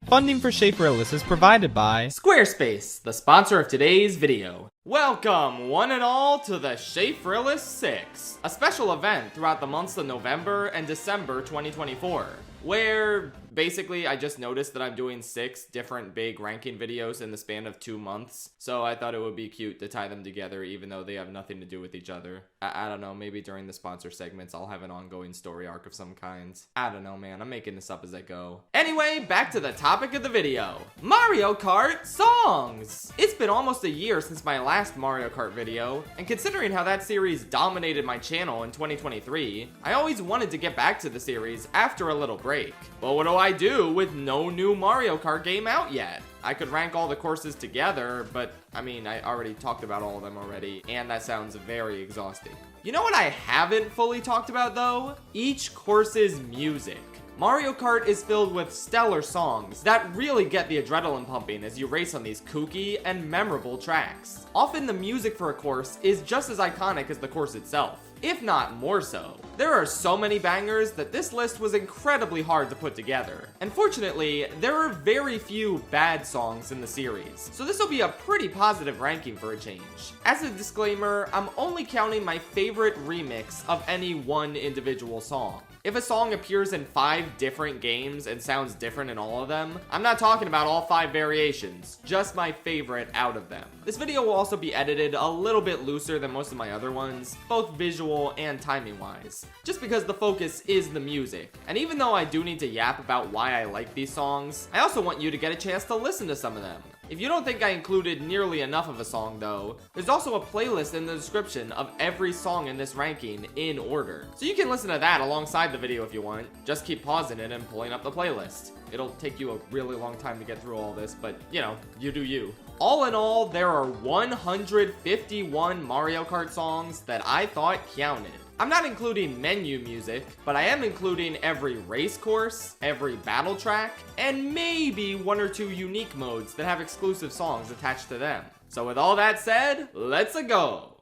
Funding for Schaefer-Ellis is provided by Squarespace, the sponsor of today's video. Welcome, one and all, to the Schaefer-Ellis 6, a special event throughout the months of November and December 2024, where basically I just noticed that I'm doing 6 different big ranking videos in the span of 2 months, so I thought it would be cute to tie them together even though they have nothing to do with each other. I don't know, maybe during the sponsor segments I'll have an ongoing story arc of some kind. I don't know, man, I'm making this up as I go. Anyway, back to the topic of the video. Mario Kart songs! It's been almost a year since my last Mario Kart video, and considering how that series dominated my channel in 2023, I always wanted to get back to the series after a little break. But what do I do with no new Mario Kart game out yet? I could rank all the courses together, but I mean, I already talked about all of them already, and that sounds very exhausting. You know what I haven't fully talked about though? Each course's music. Mario Kart is filled with stellar songs that really get the adrenaline pumping as you race on these kooky and memorable tracks. Often the music for a course is just as iconic as the course itself, if not more so. There are so many bangers that this list was incredibly hard to put together. And fortunately, there are very few bad songs in the series, so this will be a pretty positive ranking for a change. As a disclaimer, I'm only counting my favorite remix of any one individual song. If a song appears in 5 different games and sounds different in all of them, I'm not talking about all 5 variations, just my favorite out of them. This video will also be edited a little bit looser than most of my other ones, both visual and timing wise, just because the focus is the music. And even though I do need to yap about why I like these songs, I also want you to get a chance to listen to some of them. If you don't think I included nearly enough of a song though, there's also a playlist in the description of every song in this ranking in order. So you can listen to that alongside the video if you want. Just keep pausing it and pulling up the playlist. It'll take you a really long time to get through all this, but you know, you do you. All in all, there are 151 Mario Kart songs that I thought counted. I'm not including menu music, but I am including every race course, every battle track, and maybe 1 or 2 unique modes that have exclusive songs attached to them. So with all that said, let's go!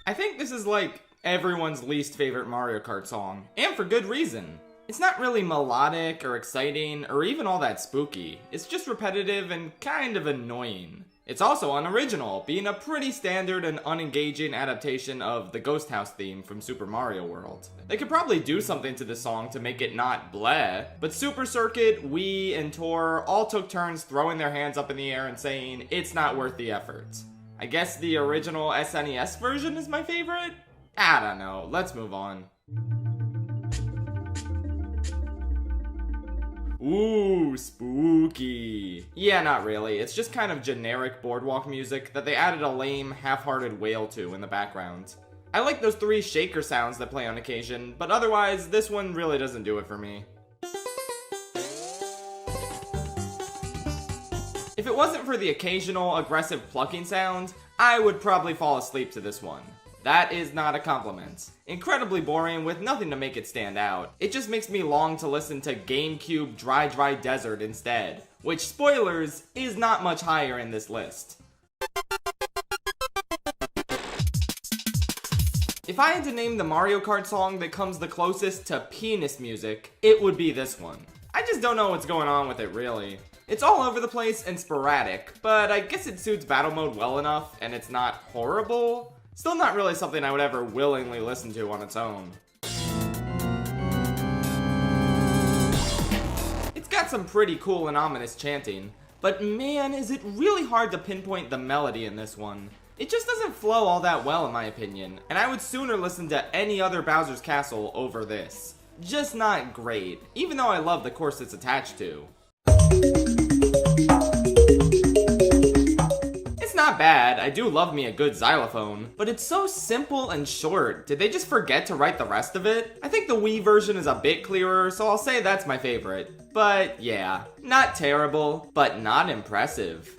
I think this is like everyone's least favorite Mario Kart song, and for good reason. It's not really melodic or exciting or even all that spooky. It's just repetitive and kind of annoying. It's also unoriginal, being a pretty standard and unengaging adaptation of the Ghost House theme from Super Mario World. They could probably do something to this song to make it not bleh, but Super Circuit, Wii, and Tor all took turns throwing their hands up in the air and saying it's not worth the effort. I guess the original SNES version is my favorite? I don't know, let's move on. Ooh, spooky. Yeah, not really. It's just kind of generic boardwalk music that they added a lame, half-hearted wail to in the background. I like those 3 shaker sounds that play on occasion, but otherwise, this one really doesn't do it for me. If it wasn't for the occasional aggressive plucking sound, I would probably fall asleep to this one. That is not a compliment. Incredibly boring with nothing to make it stand out. It just makes me long to listen to GameCube Dry Desert instead, which, spoilers, is not much higher in this list. If I had to name the Mario Kart song that comes the closest to penis music, it would be this one. I just don't know what's going on with it really. It's all over the place and sporadic, but I guess it suits battle mode well enough and it's not horrible. Still not really something I would ever willingly listen to on its own. It's got some pretty cool and ominous chanting, but man, is it really hard to pinpoint the melody in this one. It just doesn't flow all that well in my opinion, and I would sooner listen to any other Bowser's Castle over this. Just not great, even though I love the course it's attached to. Not bad, I do love me a good xylophone, but it's so simple and short. Did they just forget to write the rest of it? I think the Wii version is a bit clearer, so I'll say that's my favorite. But yeah, not terrible, but not impressive.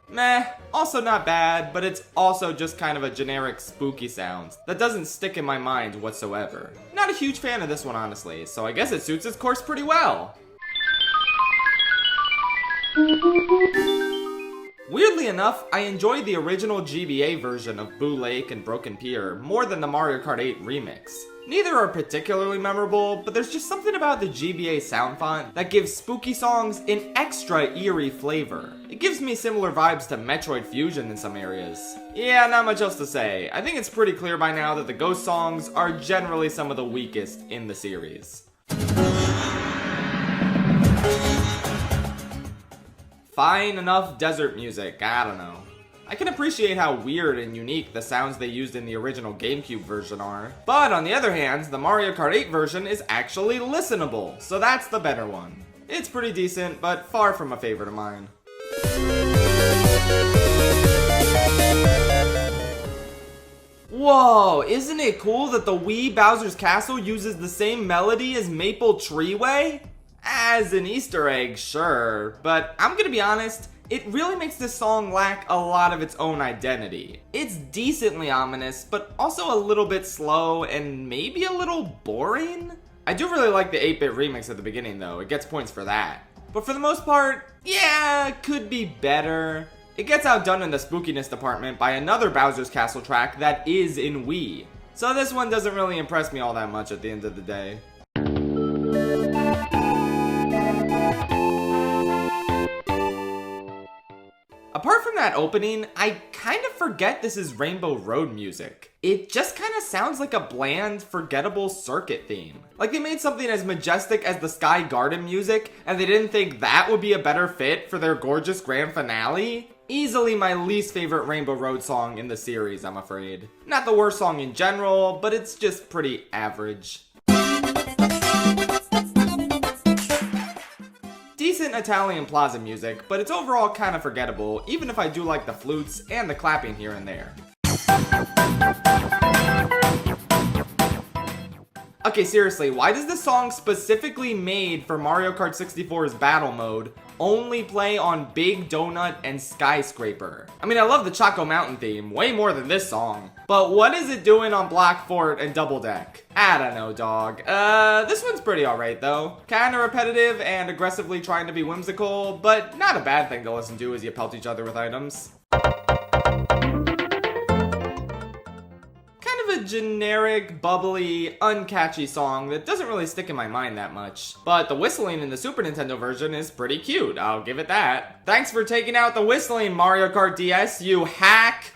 Meh, also not bad, but it's also just kind of a generic spooky sound that doesn't stick in my mind whatsoever. Not a huge fan of this one honestly, so I guess it suits its course pretty well. Weirdly enough, I enjoyed the original GBA version of Boo Lake and Broken Pier more than the Mario Kart 8 remix. Neither are particularly memorable, but there's just something about the GBA sound font that gives spooky songs an extra eerie flavor. It gives me similar vibes to Metroid Fusion in some areas. Yeah, not much else to say. I think it's pretty clear by now that the Ghost songs are generally some of the weakest in the series. Fine enough desert music, I don't know. I can appreciate how weird and unique the sounds they used in the original GameCube version are, but on the other hand, the Mario Kart 8 version is actually listenable, so that's the better one. It's pretty decent, but far from a favorite of mine. Whoa, isn't it cool that the Wii Bowser's Castle uses the same melody as Maple Treeway? As an Easter egg, sure, but I'm gonna be honest, it really makes this song lack a lot of its own identity. It's decently ominous, but also a little bit slow and maybe a little boring? I do really like the 8-bit remix at the beginning though, it gets points for that. But for the most part, yeah, it could be better. It gets outdone in the spookiness department by another Bowser's Castle track that is in Wii. So this one doesn't really impress me all that much at the end of the day. Apart from that opening, I kind of forget this is Rainbow Road music. It just kind of sounds like a bland, forgettable circuit theme. Like they made something as majestic as the Sky Garden music, and they didn't think that would be a better fit for their gorgeous grand finale? Easily my least favorite Rainbow Road song in the series, I'm afraid. Not the worst song in general, but it's just pretty average. Decent Italian plaza music, but it's overall kind of forgettable, even if I do like the flutes and the clapping here and there. Okay, seriously, why does this song specifically made for Mario Kart 64's battle mode only play on Big Donut and Skyscraper? I mean, I love the Choco Mountain theme way more than this song, but what is it doing on Black Fort and Double Deck? I don't know, dog. This one's pretty alright though. Kinda repetitive and aggressively trying to be whimsical, but not a bad thing to listen to as you pelt each other with items. A generic, bubbly, uncatchy song that doesn't really stick in my mind that much. But the whistling in the Super Nintendo version is pretty cute, I'll give it that. Thanks for taking out the whistling, Mario Kart DS, you hack!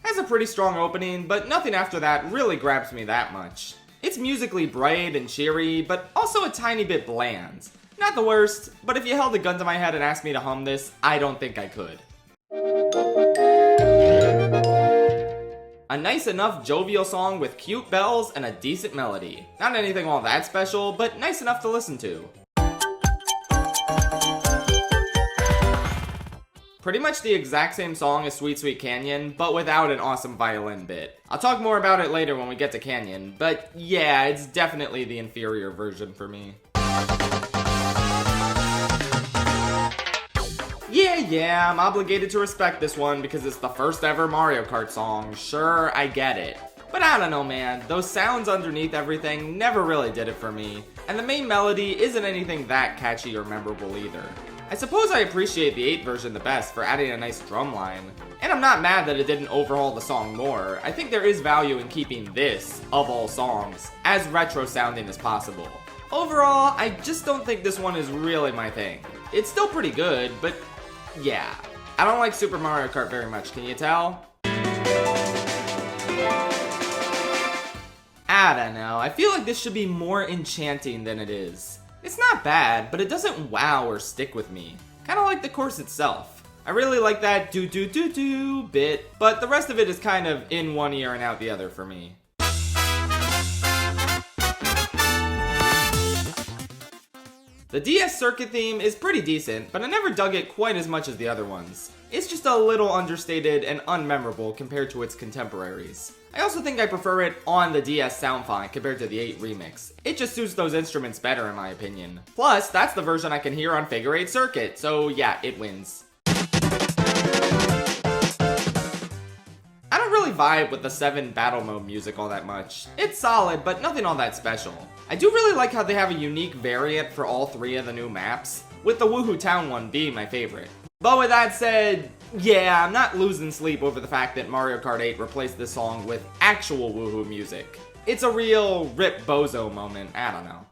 Has a pretty strong opening, but nothing after that really grabs me that much. It's musically bright and cheery, but also a tiny bit bland. Not the worst, but if you held a gun to my head and asked me to hum this, I don't think I could. A nice enough jovial song with cute bells and a decent melody. Not anything all that special, but nice enough to listen to. Pretty much the exact same song as Sweet Sweet Canyon, but without an awesome violin bit. I'll talk more about it later when we get to Canyon, but yeah, it's definitely the inferior version for me. Yeah, I'm obligated to respect this one because it's the first ever Mario Kart song. Sure, I get it. But I don't know, man. Those sounds underneath everything never really did it for me. And the main melody isn't anything that catchy or memorable either. I suppose I appreciate the 8 version the best for adding a nice drum line. And I'm not mad that it didn't overhaul the song more. I think there is value in keeping this, of all songs, as retro sounding as possible. Overall, I just don't think this one is really my thing. It's still pretty good, but yeah, I don't like Super Mario Kart very much, can you tell? I don't know, I feel like this should be more enchanting than it is. It's not bad, but it doesn't wow or stick with me. Kinda like the course itself. I really like that do-do-do-do bit, but the rest of it is kind of in one ear and out the other for me. The DS circuit theme is pretty decent, but I never dug it quite as much as the other ones. It's just a little understated and unmemorable compared to its contemporaries. I also think I prefer it on the DS sound font compared to the 8 remix. It just suits those instruments better in my opinion. Plus, that's the version I can hear on Figure 8 Circuit, so yeah, it wins. I don't really vibe with the 7 battle mode music all that much. It's solid, but nothing all that special. I do really like how they have a unique variant for all 3 of the new maps. with the Woohoo Town one being my favorite. But with that said, yeah, I'm not losing sleep over the fact that Mario Kart 8 replaced this song with actual Woohoo music. It's a real Rip Bozo moment, I don't know.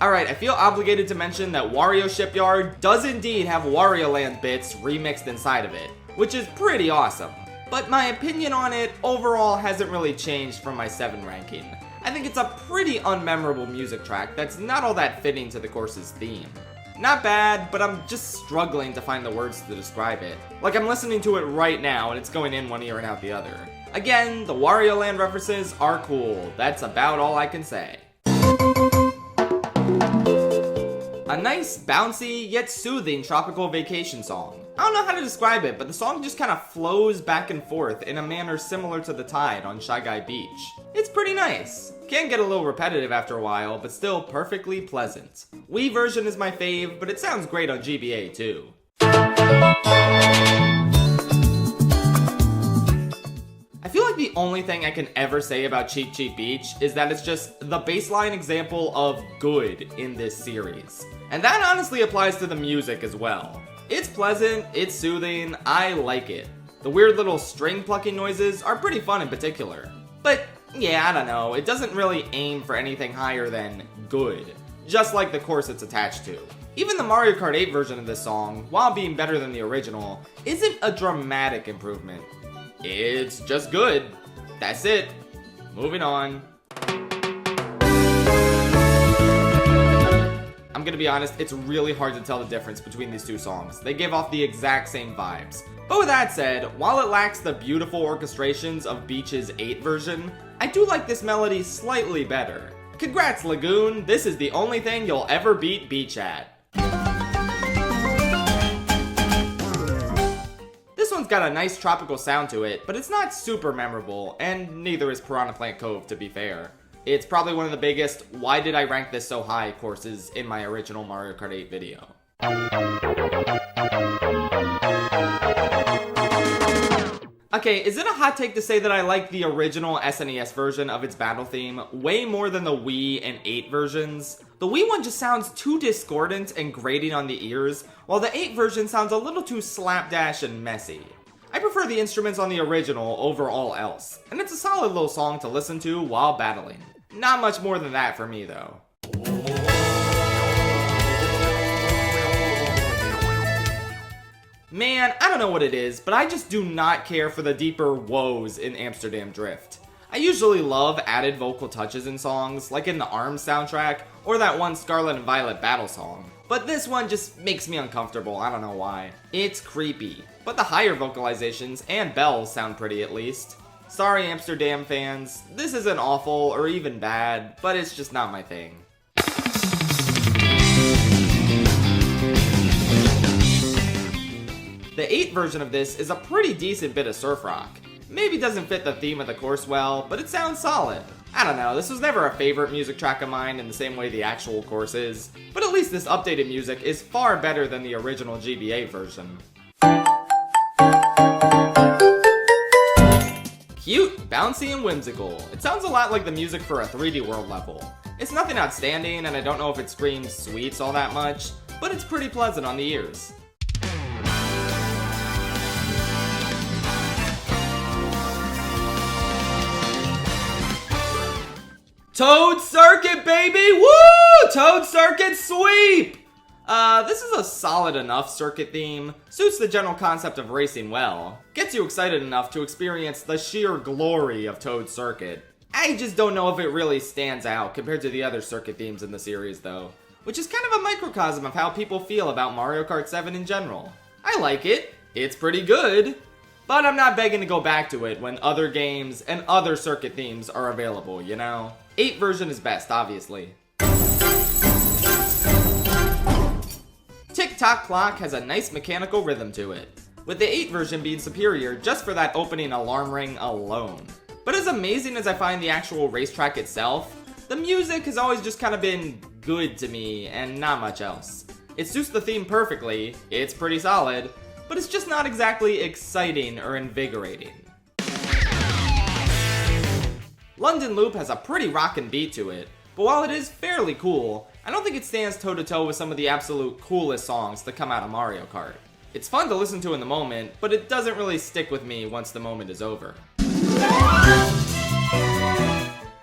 Alright, I feel obligated to mention that Wario Shipyard does indeed have Wario Land bits remixed inside of it, which is pretty awesome. But my opinion on it overall hasn't really changed from my 7 ranking. I think it's a pretty unmemorable music track that's not all that fitting to the course's theme. Not bad, but I'm just struggling to find the words to describe it. Like I'm listening to it right now and it's going in one ear and out the other. Again, the Wario Land references are cool. That's about all I can say. A nice, bouncy, yet soothing tropical vacation song. I don't know how to describe it, but the song just kind of flows back and forth in a manner similar to the tide on Shy Guy Beach. It's pretty nice. Can get a little repetitive after a while, but still perfectly pleasant. Wii version is my fave, but it sounds great on GBA too. I feel like the only thing I can ever say about Cheep Cheep Beach is that it's just the baseline example of good in this series. And that honestly applies to the music as well. It's pleasant, it's soothing, I like it. The weird little string plucking noises are pretty fun in particular. But yeah, I don't know, it doesn't really aim for anything higher than good, just like the course it's attached to. Even the Mario Kart 8 version of this song, while being better than the original, isn't a dramatic improvement. It's just good. That's it. Moving on. I'm gonna be honest, it's really hard to tell the difference between these two songs. They give off the exact same vibes. But with that said, while it lacks the beautiful orchestrations of Beach's 8 version, I do like this melody slightly better. Congrats, Lagoon! This is the only thing you'll ever beat Beach at. This one's got a nice tropical sound to it, but it's not super memorable, and neither is Piranha Plant Cove, to be fair. It's probably one of the biggest "why did I rank this so high" courses in my original Mario Kart 8 video. Okay, is it a hot take to say that I like the original SNES version of its battle theme way more than the Wii and 8 versions? The Wii one just sounds too discordant and grating on the ears, while the 8 version sounds a little too slapdash and messy. I prefer the instruments on the original over all else, and it's a solid little song to listen to while battling. Not much more than that for me though. Man, I don't know what it is, but I just do not care for the deeper woes in Amsterdam Drift. I usually love added vocal touches in songs, like in the ARMS soundtrack, or that one Scarlet and Violet battle song. But this one just makes me uncomfortable, I don't know why. It's creepy, but the higher vocalizations and bells sound pretty at least. Sorry Amsterdam fans, this isn't awful or even bad, but it's just not my thing. The 8 version of this is a pretty decent bit of surf rock. Maybe doesn't fit the theme of the course well, but it sounds solid. I don't know, this was never a favorite music track of mine in the same way the actual course is, but at least this updated music is far better than the original GBA version. Cute, bouncy, and whimsical. It sounds a lot like the music for a 3D World level. It's nothing outstanding, and I don't know if it screams sweets all that much, but it's pretty pleasant on the ears. Toad Circuit, baby! Woo! Toad Circuit sweep! This is a solid enough circuit theme, suits the general concept of racing well, gets you excited enough to experience the sheer glory of Toad Circuit. I just don't know if it really stands out compared to the other circuit themes in the series though, which is kind of a microcosm of how people feel about Mario Kart 7 in general. I like it, it's pretty good, but I'm not begging to go back to it when other games and other circuit themes are available, you know? 8 version is best, obviously. Tick-Tock Clock has a nice mechanical rhythm to it, with the 8 version being superior just for that opening alarm ring alone. But as amazing as I find the actual racetrack itself, the music has always just kind of been good to me and not much else. It suits the theme perfectly, it's pretty solid, but it's just not exactly exciting or invigorating. London Loop has a pretty rockin' beat to it, but while it is fairly cool, I don't think it stands toe-to-toe with some of the absolute coolest songs to come out of Mario Kart. It's fun to listen to in the moment, but it doesn't really stick with me once the moment is over.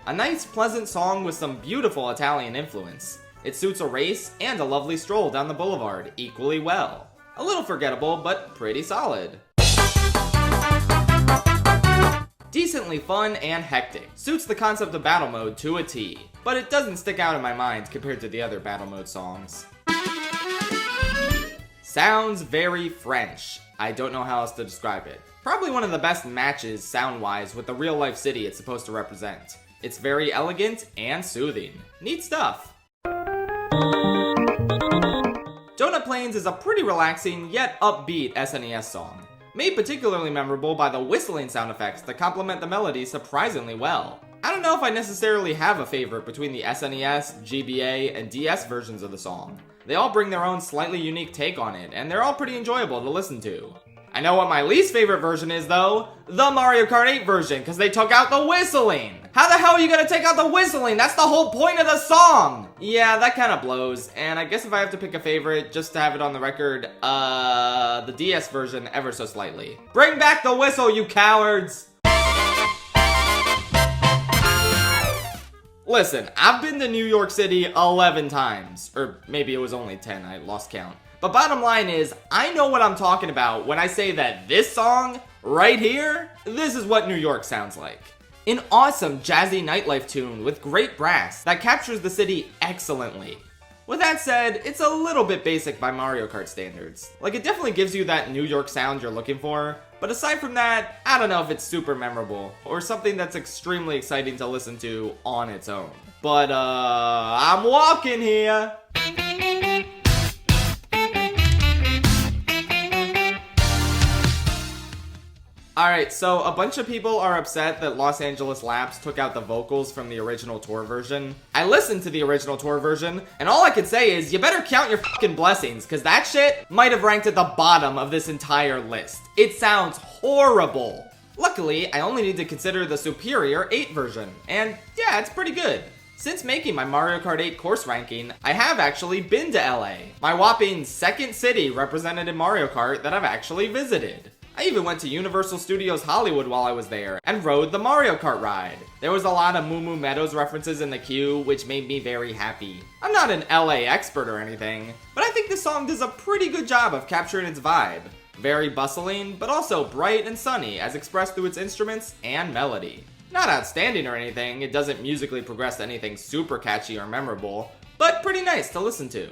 A nice, pleasant song with some beautiful Italian influence. It suits a race and a lovely stroll down the boulevard equally well. A little forgettable, but pretty solid. Decently fun and hectic. Suits the concept of battle mode to a T, but it doesn't stick out in my mind compared to the other battle mode songs. Sounds very French. I don't know how else to describe it. Probably one of the best matches sound-wise with the real-life city it's supposed to represent. It's very elegant and soothing. Neat stuff. Donut Plains is a pretty relaxing yet upbeat SNES song, made particularly memorable by the whistling sound effects that complement the melody surprisingly well. I don't know if I necessarily have a favorite between the SNES, GBA, and DS versions of the song. They all bring their own slightly unique take on it, and they're all pretty enjoyable to listen to. I know what my least favorite version is though, the Mario Kart 8 version, because they took out the whistling. How the hell are you gonna take out the whistling? That's the whole point of the song! Yeah, that kinda blows, and I guess if I have to pick a favorite, just to have it on the record, the DS version ever so slightly. Bring back the whistle, you cowards! Listen, I've been to New York City 11 times, or maybe it was only 10, I lost count. But bottom line is, I know what I'm talking about when I say that this song, right here, this is what New York sounds like. An awesome jazzy nightlife tune with great brass that captures the city excellently. With that said, it's a little bit basic by Mario Kart standards. Like, it definitely gives you that New York sound you're looking for, but aside from that, I don't know if it's super memorable, or something that's extremely exciting to listen to on its own. But, I'm walking here! Alright, so a bunch of people are upset that Los Angeles Labs took out the vocals from the original tour version. I listened to the original tour version, and all I could say is, you better count your fucking blessings, cause that shit might have ranked at the bottom of this entire list. It sounds horrible. Luckily, I only need to consider the superior 8 version, and yeah, it's pretty good. Since making my Mario Kart 8 course ranking, I have actually been to LA, my whopping second city represented in Mario Kart that I've actually visited. I even went to Universal Studios Hollywood while I was there, and rode the Mario Kart ride. There was a lot of Moo Moo Meadows references in the queue, which made me very happy. I'm not an LA expert or anything, but I think this song does a pretty good job of capturing its vibe. Very bustling, but also bright and sunny as expressed through its instruments and melody. Not outstanding or anything, it doesn't musically progress to anything super catchy or memorable, but pretty nice to listen to.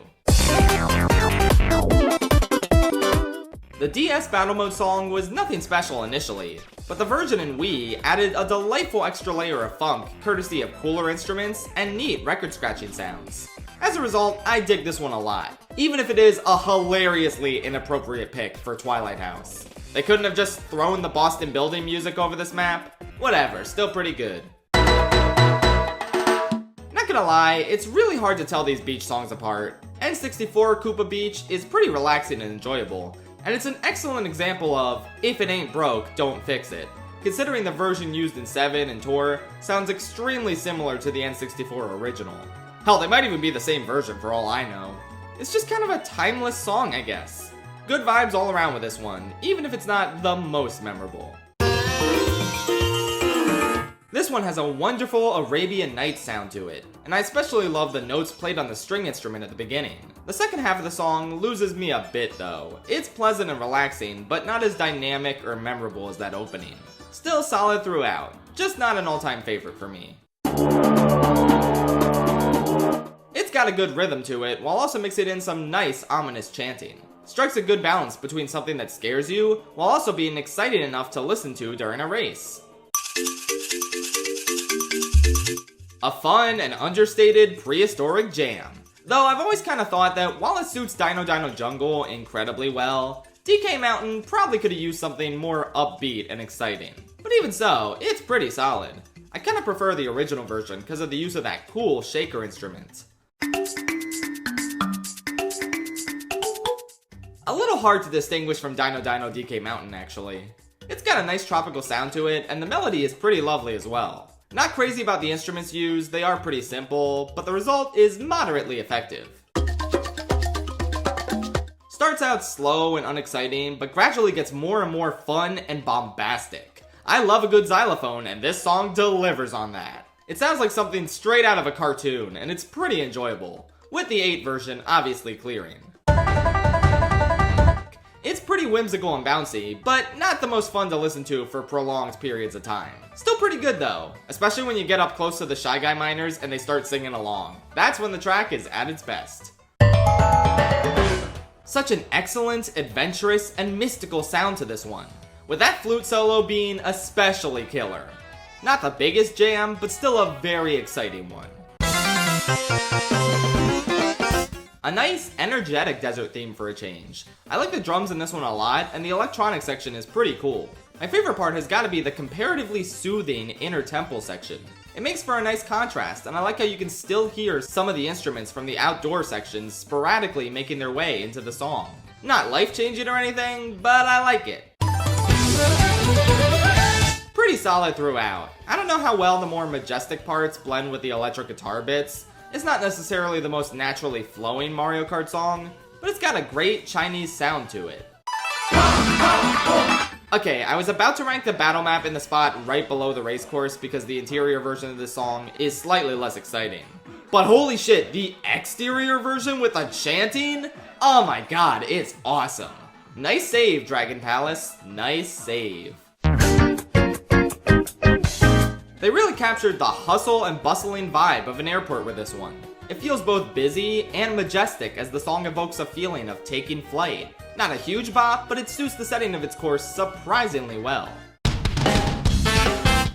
The DS Battle Mode song was nothing special initially, but the version in Wii added a delightful extra layer of funk, courtesy of cooler instruments and neat record scratching sounds. As a result, I dig this one a lot, even if it is a hilariously inappropriate pick for Twilight House. They couldn't have just thrown the Boston Building music over this map? Whatever, still pretty good. Not gonna lie, it's really hard to tell these beach songs apart. N64 Koopa Beach is pretty relaxing and enjoyable, and it's an excellent example of, if it ain't broke, don't fix it. Considering the version used in 7 and Tour sounds extremely similar to the N64 original. Hell, they might even be the same version for all I know. It's just kind of a timeless song, I guess. Good vibes all around with this one, even if it's not the most memorable. This one has a wonderful Arabian Nights sound to it, and I especially love the notes played on the string instrument at the beginning. The second half of the song loses me a bit though. It's pleasant and relaxing, but not as dynamic or memorable as that opening. Still solid throughout, just not an all-time favorite for me. It's got a good rhythm to it, while also mixing in some nice, ominous chanting. Strikes a good balance between something that scares you, while also being exciting enough to listen to during a race. A fun and understated prehistoric jam. Though I've always kind of thought that while it suits Dino Dino Jungle incredibly well, DK Mountain probably could have used something more upbeat and exciting. But even so, it's pretty solid. I kind of prefer the original version because of the use of that cool shaker instrument. A little hard to distinguish from Dino Dino DK Mountain actually. It's got a nice tropical sound to it, and the melody is pretty lovely as well. Not crazy about the instruments used, they are pretty simple, but the result is moderately effective. Starts out slow and unexciting, but gradually gets more and more fun and bombastic. I love a good xylophone, and this song delivers on that. It sounds like something straight out of a cartoon, and it's pretty enjoyable, with the 8 version obviously clearing. It's pretty whimsical and bouncy, but not the most fun to listen to for prolonged periods of time. Still pretty good though, especially when you get up close to the Shy Guy miners and they start singing along. That's when the track is at its best. Such an excellent, adventurous, and mystical sound to this one, with that flute solo being especially killer. Not the biggest jam, but still a very exciting one. A nice, energetic desert theme for a change. I like the drums in this one a lot, and the electronic section is pretty cool. My favorite part has got to be the comparatively soothing inner temple section. It makes for a nice contrast, and I like how you can still hear some of the instruments from the outdoor sections sporadically making their way into the song. Not life-changing or anything, but I like it. Pretty solid throughout. I don't know how well the more majestic parts blend with the electric guitar bits. It's not necessarily the most naturally flowing Mario Kart song, but it's got a great Chinese sound to it. Okay, I was about to rank the battle map in the spot right below the race course because the interior version of this song is slightly less exciting. But holy shit, the exterior version with the chanting? Oh my god, it's awesome. Nice save, Dragon Palace. Nice save. They really captured the hustle and bustling vibe of an airport with this one. It feels both busy and majestic as the song evokes a feeling of taking flight. Not a huge bop, but it suits the setting of its course surprisingly well.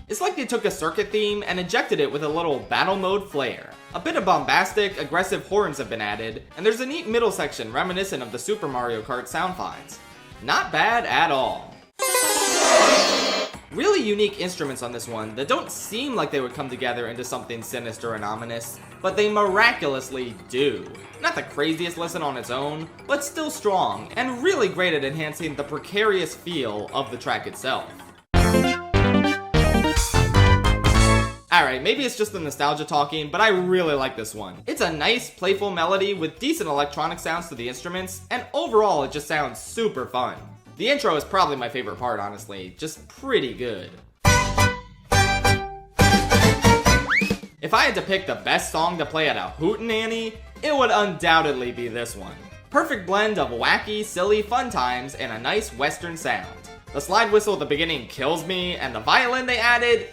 It's like they took a circuit theme and injected it with a little battle mode flair. A bit of bombastic, aggressive horns have been added, and there's a neat middle section reminiscent of the Super Mario Kart sound finds. Not bad at all. Really unique instruments on this one that don't seem like they would come together into something sinister and ominous, but they miraculously do. Not the craziest listen on its own, but still strong, and really great at enhancing the precarious feel of the track itself. Alright, maybe it's just the nostalgia talking, but I really like this one. It's a nice, playful melody with decent electronic sounds to the instruments, and overall it just sounds super fun. The intro is probably my favorite part, honestly. Just pretty good. If I had to pick the best song to play at a hootenanny, it would undoubtedly be this one. Perfect blend of wacky, silly fun times and a nice western sound. The slide whistle at the beginning kills me, and the violin they added,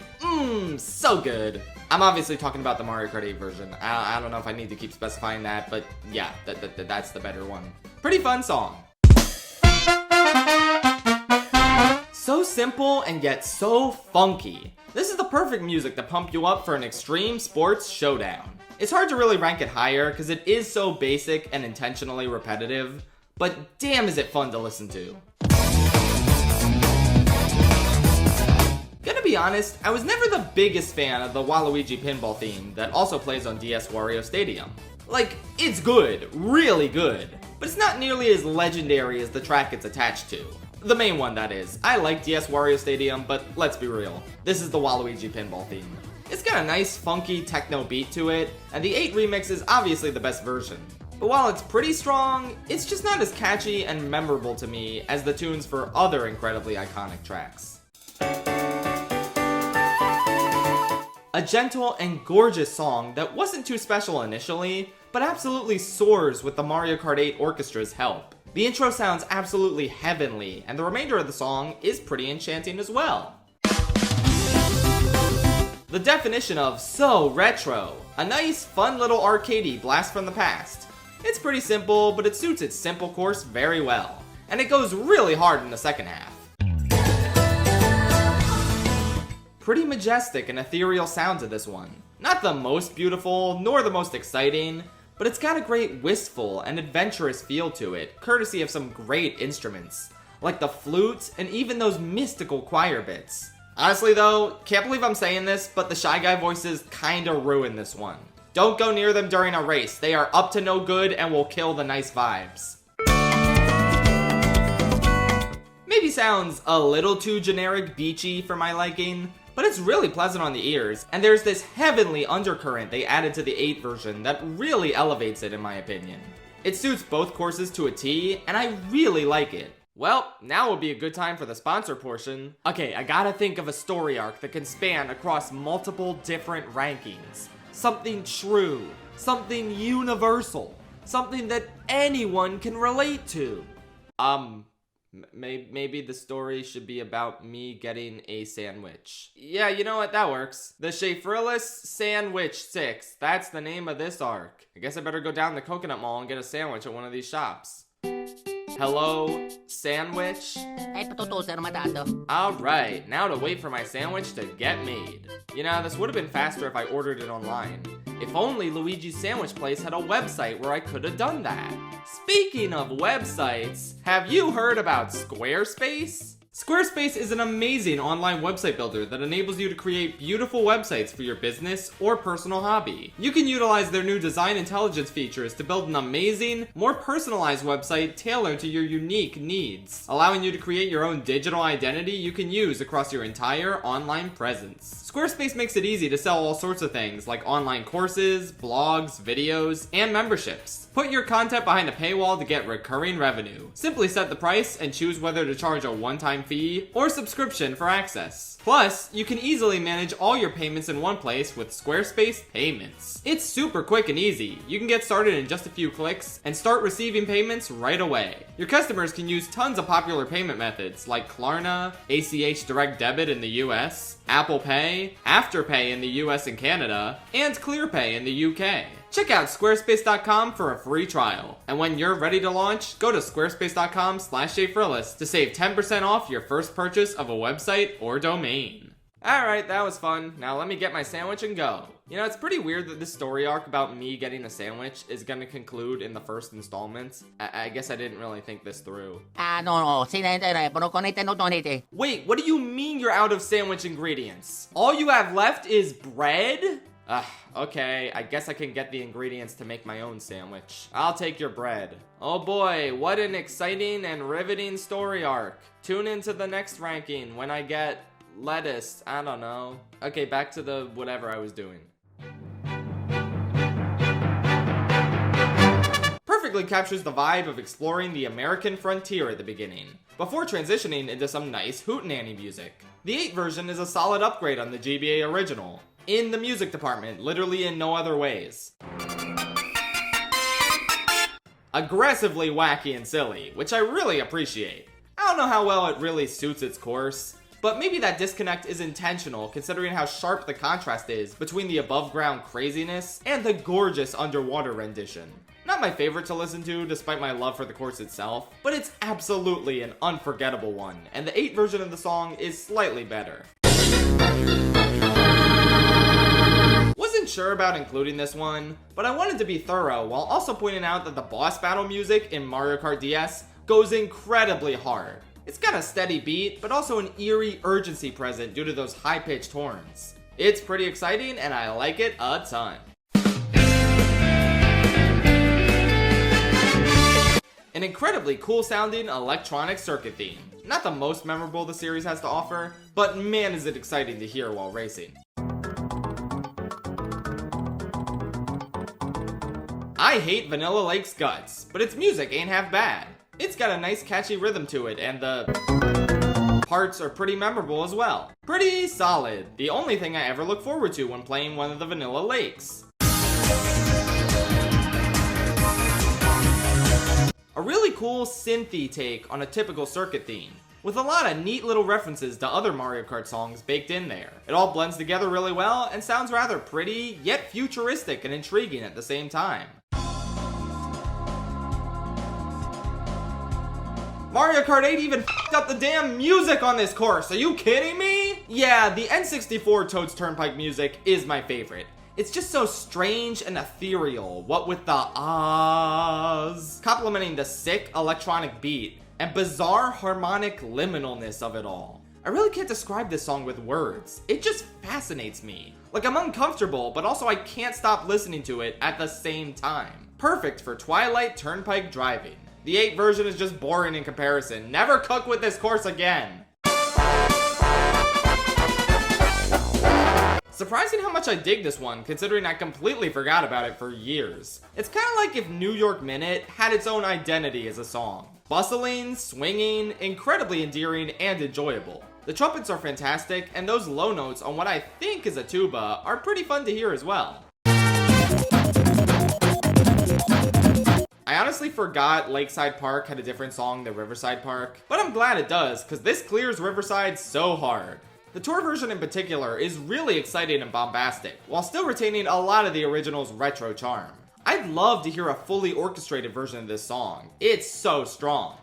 so good. I'm obviously talking about the Mario Kart 8 version. I don't know if I need to keep specifying that, but yeah, that's the better one. Pretty fun song. So simple and yet so funky. This is the perfect music to pump you up for an extreme sports showdown. It's hard to really rank it higher because it is so basic and intentionally repetitive, but damn is it fun to listen to. Gonna be honest, I was never the biggest fan of the Waluigi pinball theme that also plays on DS Wario Stadium. Like, it's good, really good, but it's not nearly as legendary as the track it's attached to. The main one, that is. I like DS Wario Stadium, but let's be real. This is the Waluigi pinball theme. It's got a nice, funky techno beat to it, and the 8 remix is obviously the best version. But while it's pretty strong, it's just not as catchy and memorable to me as the tunes for other incredibly iconic tracks. A gentle and gorgeous song that wasn't too special initially, but absolutely soars with the Mario Kart 8 orchestra's help. The intro sounds absolutely heavenly, and the remainder of the song is pretty enchanting as well. The definition of so retro. A nice, fun little arcadey blast from the past. It's pretty simple, but it suits its simple course very well, and it goes really hard in the second half. Pretty majestic and ethereal sound to this one. Not the most beautiful, nor the most exciting, but it's got a great wistful and adventurous feel to it, courtesy of some great instruments, like the flute and even those mystical choir bits. Honestly though, can't believe I'm saying this, but the Shy Guy voices kinda ruin this one. Don't go near them during a race, they are up to no good and will kill the nice vibes. Maybe sounds a little too generic beachy for my liking, but it's really pleasant on the ears, and there's this heavenly undercurrent they added to the 8 version that really elevates it in my opinion. It suits both courses to a T, and I really like it. Well, now would be a good time for the sponsor portion. Okay, I gotta think of a story arc that can span across multiple different rankings. Something true, something universal, something that anyone can relate to. Maybe the story should be about me getting a sandwich. Yeah, you know what, that works. The Schaefrillis Sandwich 6, that's the name of this arc. I guess I better go down to Coconut Mall and get a sandwich at one of these shops. Hello, sandwich? Alright, now to wait for my sandwich to get made. You know, this would have been faster if I ordered it online. If only Luigi's Sandwich Place had a website where I could have done that. Speaking of websites, have you heard about Squarespace? Squarespace is an amazing online website builder that enables you to create beautiful websites for your business or personal hobby. You can utilize their new design intelligence features to build an amazing, more personalized website tailored to your unique needs, allowing you to create your own digital identity you can use across your entire online presence. Squarespace makes it easy to sell all sorts of things like online courses, blogs, videos, and memberships. Put your content behind a paywall to get recurring revenue. Simply set the price and choose whether to charge a one-time fee or subscription for access. Plus, you can easily manage all your payments in one place with Squarespace Payments. It's super quick and easy. You can get started in just a few clicks and start receiving payments right away. Your customers can use tons of popular payment methods like Klarna, ACH Direct Debit in the US, Apple Pay, Afterpay in the US and Canada, and ClearPay in the UK. Check out squarespace.com for a free trial. And when you're ready to launch, go to squarespace.com/Schaefrillis to save 10% off your first purchase of a website or domain. Alright, that was fun. Now let me get my sandwich and go. You know, it's pretty weird that this story arc about me getting a sandwich is gonna conclude in the first installment. I guess I didn't really think this through. Wait, what do you mean you're out of sandwich ingredients? All you have left is bread? Okay, I guess I can get the ingredients to make my own sandwich. I'll take your bread. Oh boy, what an exciting and riveting story arc. Tune into the next ranking when I get lettuce, I don't know. Okay, back to the whatever I was doing. Perfectly captures the vibe of exploring the American frontier at the beginning, before transitioning into some nice hootenanny music. The 8 version is a solid upgrade on the GBA original. In the music department, literally in no other ways. Aggressively wacky and silly, which I really appreciate. I don't know how well it really suits its course, but maybe that disconnect is intentional considering how sharp the contrast is between the above ground craziness and the gorgeous underwater rendition. Not my favorite to listen to despite my love for the course itself, but it's absolutely an unforgettable one, and the 8 version of the song is slightly better. Wasn't sure about including this one, but I wanted to be thorough while also pointing out that the boss battle music in Mario Kart DS goes incredibly hard. It's got a steady beat, but also an eerie urgency present due to those high-pitched horns. It's pretty exciting and I like it a ton. An incredibly cool sounding electronic circuit theme. Not the most memorable the series has to offer, but man is it exciting to hear while racing. I hate Vanilla Lake's guts, but its music ain't half bad. It's got a nice catchy rhythm to it, and the parts are pretty memorable as well. Pretty solid. The only thing I ever look forward to when playing one of the Vanilla Lakes. A really cool synthy take on a typical circuit theme, with a lot of neat little references to other Mario Kart songs baked in there. It all blends together really well and sounds rather pretty, yet futuristic and intriguing at the same time. Mario Kart 8 even f***ed up the damn music on this course, are you kidding me? Yeah, the N64 Toad's Turnpike music is my favorite. It's just so strange and ethereal, what with the ahs, complementing the sick electronic beat and bizarre harmonic liminalness of it all. I really can't describe this song with words. It just fascinates me. Like, I'm uncomfortable, but also I can't stop listening to it at the same time. Perfect for Twilight Turnpike driving. The 8 version is just boring in comparison. Never cook with this course again. Surprising how much I dig this one, considering I completely forgot about it for years. It's kinda like if New York Minute had its own identity as a song. Bustling, swinging, incredibly endearing, and enjoyable. The trumpets are fantastic, and those low notes on what I think is a tuba are pretty fun to hear as well. I honestly forgot Lakeside Park had a different song than Riverside Park, but I'm glad it does, cause this clears Riverside so hard. The tour version in particular is really exciting and bombastic, while still retaining a lot of the original's retro charm. I'd love to hear a fully orchestrated version of this song. It's so strong.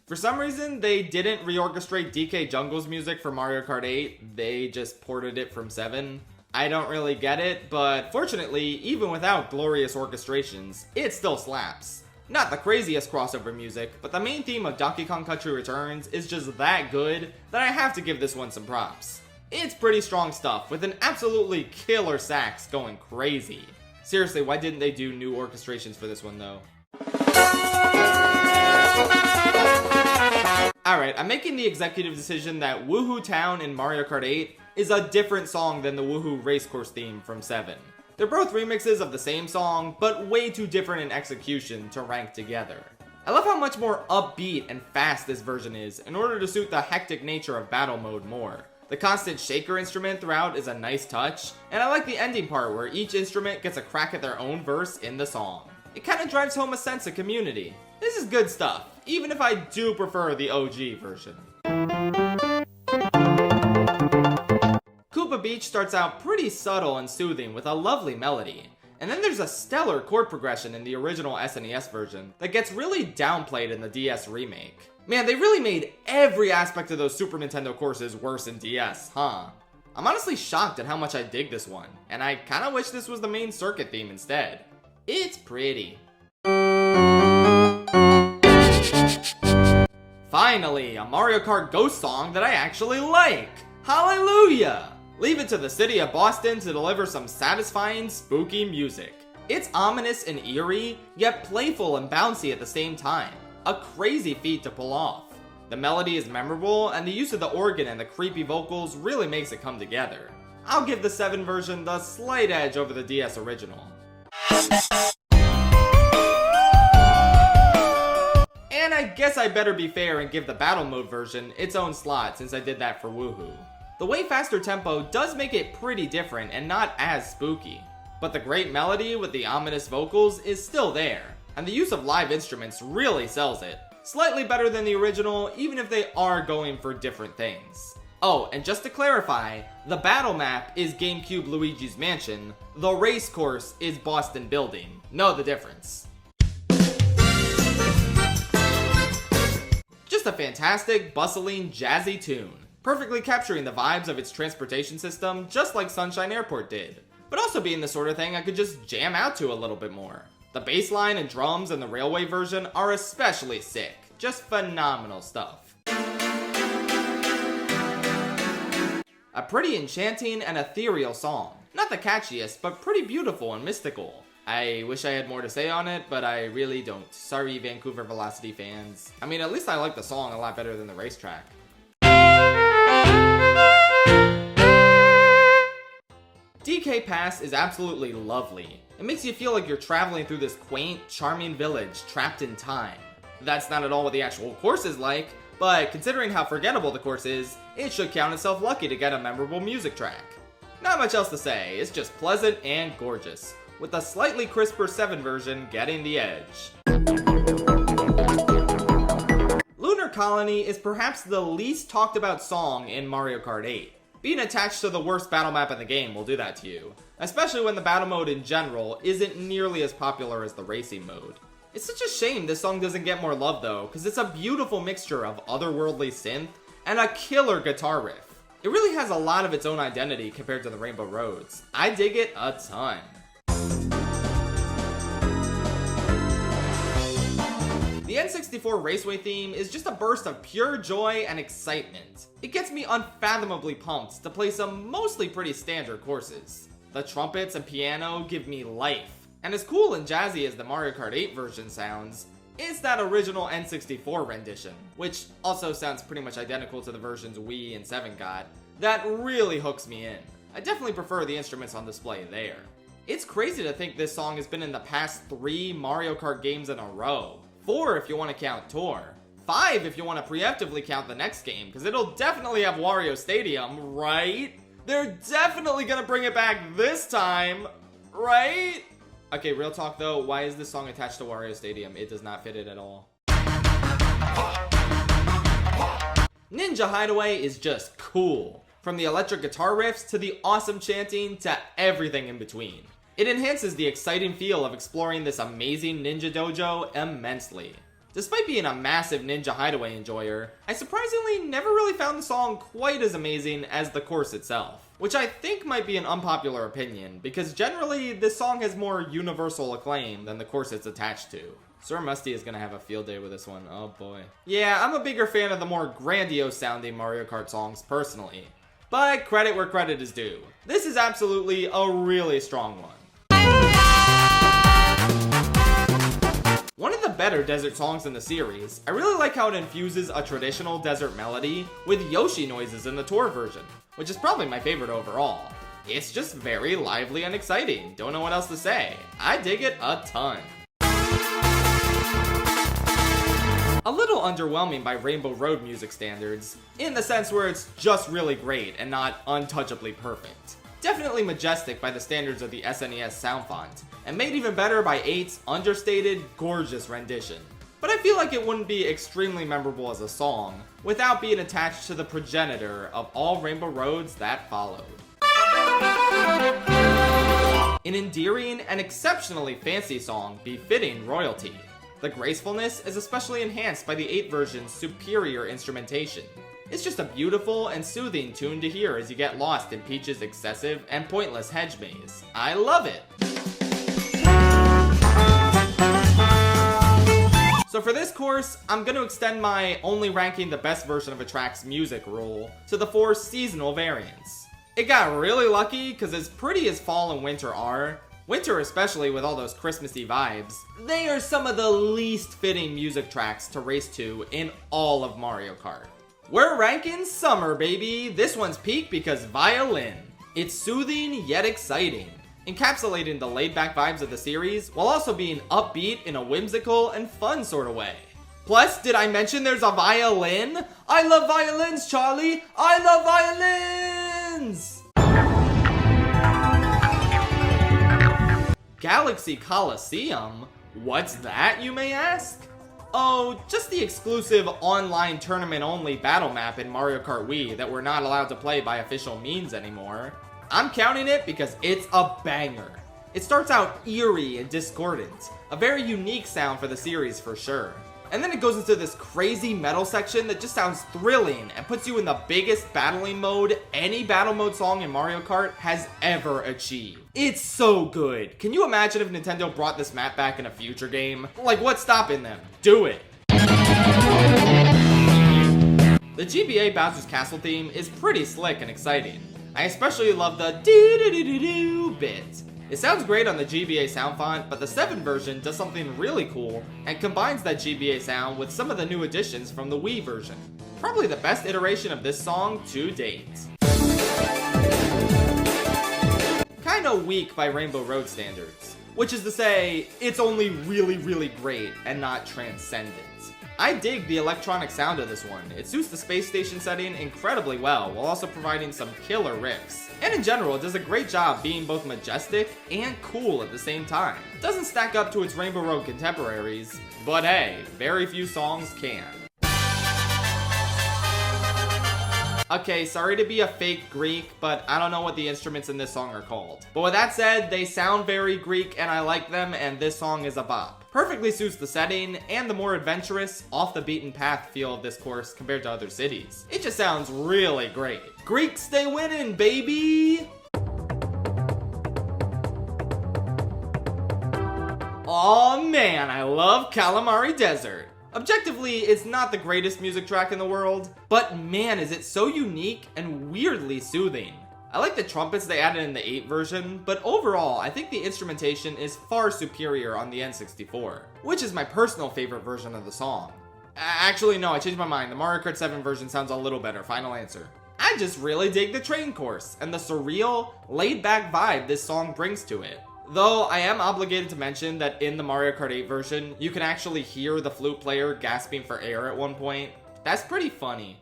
For some reason, they didn't reorchestrate DK Jungle's music for Mario Kart 8, they just ported it from 7. I don't really get it, but fortunately, even without glorious orchestrations, it still slaps. Not the craziest crossover music, but the main theme of Donkey Kong Country Returns is just that good that I have to give this one some props. It's pretty strong stuff, with an absolutely killer sax going crazy. Seriously, why didn't they do new orchestrations for this one though? Alright, I'm making the executive decision that Woohoo Town in Mario Kart 8 is a different song than the Woohoo Racecourse theme from 7. They're both remixes of the same song, but way too different in execution to rank together. I love how much more upbeat and fast this version is in order to suit the hectic nature of battle mode more. The constant shaker instrument throughout is a nice touch, and I like the ending part where each instrument gets a crack at their own verse in the song. It kinda drives home a sense of community. This is good stuff, even if I do prefer the OG version. Koopa Beach starts out pretty subtle and soothing with a lovely melody, and then there's a stellar chord progression in the original SNES version that gets really downplayed in the DS remake. Man, they really made every aspect of those Super Nintendo courses worse in DS, huh? I'm honestly shocked at how much I dig this one, and I kinda wish this was the main circuit theme instead. It's pretty. Finally, a Mario Kart Ghost song that I actually like! Hallelujah! Leave it to the city of Boston to deliver some satisfying, spooky music. It's ominous and eerie, yet playful and bouncy at the same time. A crazy feat to pull off. The melody is memorable, and the use of the organ and the creepy vocals really makes it come together. I'll give the 7 version the slight edge over the DS original. And I guess I better be fair and give the battle mode version its own slot since I did that for Woohoo. The way faster tempo does make it pretty different and not as spooky, but the great melody with the ominous vocals is still there, and the use of live instruments really sells it. Slightly better than the original, even if they are going for different things. Oh, and just to clarify, the battle map is GameCube Luigi's Mansion, the race course is Boston Building. Know the difference. Just a fantastic, bustling, jazzy tune. Perfectly capturing the vibes of its transportation system, just like Sunshine Airport did. But also being the sort of thing I could just jam out to a little bit more. The bass line and drums in the railway version are especially sick. Just phenomenal stuff. A pretty enchanting and ethereal song. Not the catchiest, but pretty beautiful and mystical. I wish I had more to say on it, but I really don't. Sorry, Vancouver Velocity fans. I mean, at least I like the song a lot better than the racetrack. DK Pass is absolutely lovely. It makes you feel like you're traveling through this quaint, charming village trapped in time. That's not at all what the actual course is like, but considering how forgettable the course is, it should count itself lucky to get a memorable music track. Not much else to say, it's just pleasant and gorgeous, with the slightly crisper 7 version getting the edge. Lunar Colony is perhaps the least talked about song in Mario Kart 8. Being attached to the worst battle map in the game will do that to you, especially when the battle mode in general isn't nearly as popular as the racing mode. It's such a shame this song doesn't get more love though, because it's a beautiful mixture of otherworldly synth and a killer guitar riff. It really has a lot of its own identity compared to the Rainbow Roads. I dig it a ton. The N64 Raceway theme is just a burst of pure joy and excitement. It gets me unfathomably pumped to play some mostly pretty standard courses. The trumpets and piano give me life, and as cool and jazzy as the Mario Kart 8 version sounds, is that original N64 rendition, which also sounds pretty much identical to the versions Wii and 7 got, that really hooks me in. I definitely prefer the instruments on display there. It's crazy to think this song has been in the past 3 Mario Kart games in a row. 4 if you want to count Tour. 5 if you want to preemptively count the next game, because it'll definitely have Wario Stadium, right? They're definitely gonna bring it back this time, right? Okay, real talk though, why is this song attached to Wario Stadium? It does not fit it at all. Ninja Hideaway is just cool. From the electric guitar riffs to the awesome chanting to everything in between. It enhances the exciting feel of exploring this amazing ninja dojo immensely. Despite being a massive Ninja Hideaway enjoyer, I surprisingly never really found the song quite as amazing as the course itself. Which I think might be an unpopular opinion, because generally this song has more universal acclaim than the course it's attached to. Sir Musty is gonna have a field day with this one, oh boy. Yeah, I'm a bigger fan of the more grandiose sounding Mario Kart songs personally. But credit where credit is due. This is absolutely a really strong one. One of the better desert songs in the series, I really like how it infuses a traditional desert melody with Yoshi noises in the tour version, which is probably my favorite overall. It's just very lively and exciting, don't know what else to say. I dig it a ton. A little underwhelming by Rainbow Road music standards, in the sense where it's just really great and not untouchably perfect. Definitely majestic by the standards of the SNES sound font, and made even better by 8's understated, gorgeous rendition. But I feel like it wouldn't be extremely memorable as a song, without being attached to the progenitor of all Rainbow Roads that followed. An endearing and exceptionally fancy song befitting royalty. The gracefulness is especially enhanced by the 8 version's superior instrumentation. It's just a beautiful and soothing tune to hear as you get lost in Peach's excessive and pointless hedge maze. I love it! So for this course, I'm going to extend my only ranking the best version of a track's music rule to the 4 seasonal variants. It got really lucky because as pretty as fall and winter are, winter especially with all those Christmassy vibes, they are some of the least fitting music tracks to race to in all of Mario Kart. We're ranking summer, baby! This one's peak because violin. It's soothing yet exciting, encapsulating the laid-back vibes of the series while also being upbeat in a whimsical and fun sort of way. Plus, did I mention there's a violin? I love violins, Charlie! I love violins! Galaxy Coliseum? What's that, you may ask? Oh, just the exclusive online tournament-only battle map in Mario Kart Wii that we're not allowed to play by official means anymore. I'm counting it because it's a banger. It starts out eerie and discordant, a very unique sound for the series for sure. And then it goes into this crazy metal section that just sounds thrilling and puts you in the biggest battling mode any battle mode song in Mario Kart has ever achieved. It's so good. Can you imagine if Nintendo brought this map back in a future game? Like, what's stopping them? Do it. The GBA Bowser's Castle theme is pretty slick and exciting. I especially love the doo-doo-doo-doo-doo bit. It sounds great on the GBA sound font, but the 7 version does something really cool and combines that GBA sound with some of the new additions from the Wii version. Probably the best iteration of this song to date. Kinda weak by Rainbow Road standards, which is to say, it's only really great and not transcendent. I dig the electronic sound of this one. It suits the space station setting incredibly well, while also providing some killer riffs. And in general, it does a great job being both majestic and cool at the same time. It doesn't stack up to its Rainbow Road contemporaries, but hey, very few songs can. Okay, sorry to be a fake Greek, but I don't know what the instruments in this song are called. But with that said, they sound very Greek and I like them, and this song is a bop. Perfectly suits the setting and the more adventurous, off the beaten path feel of this course compared to other cities. It just sounds really great. Greeks stay winning, baby! Aw man, I love Calamari Desert. Objectively, it's not the greatest music track in the world, but man is it so unique and weirdly soothing. I like the trumpets they added in the 8 version, but overall, I think the instrumentation is far superior on the N64, which is my personal favorite version of the song. Actually, no, I changed my mind. The Mario Kart 7 version sounds a little better. Final answer. I just really dig the train course and the surreal, laid-back vibe this song brings to it. Though I am obligated to mention that in the Mario Kart 8 version, you can actually hear the flute player gasping for air at one point. That's pretty funny.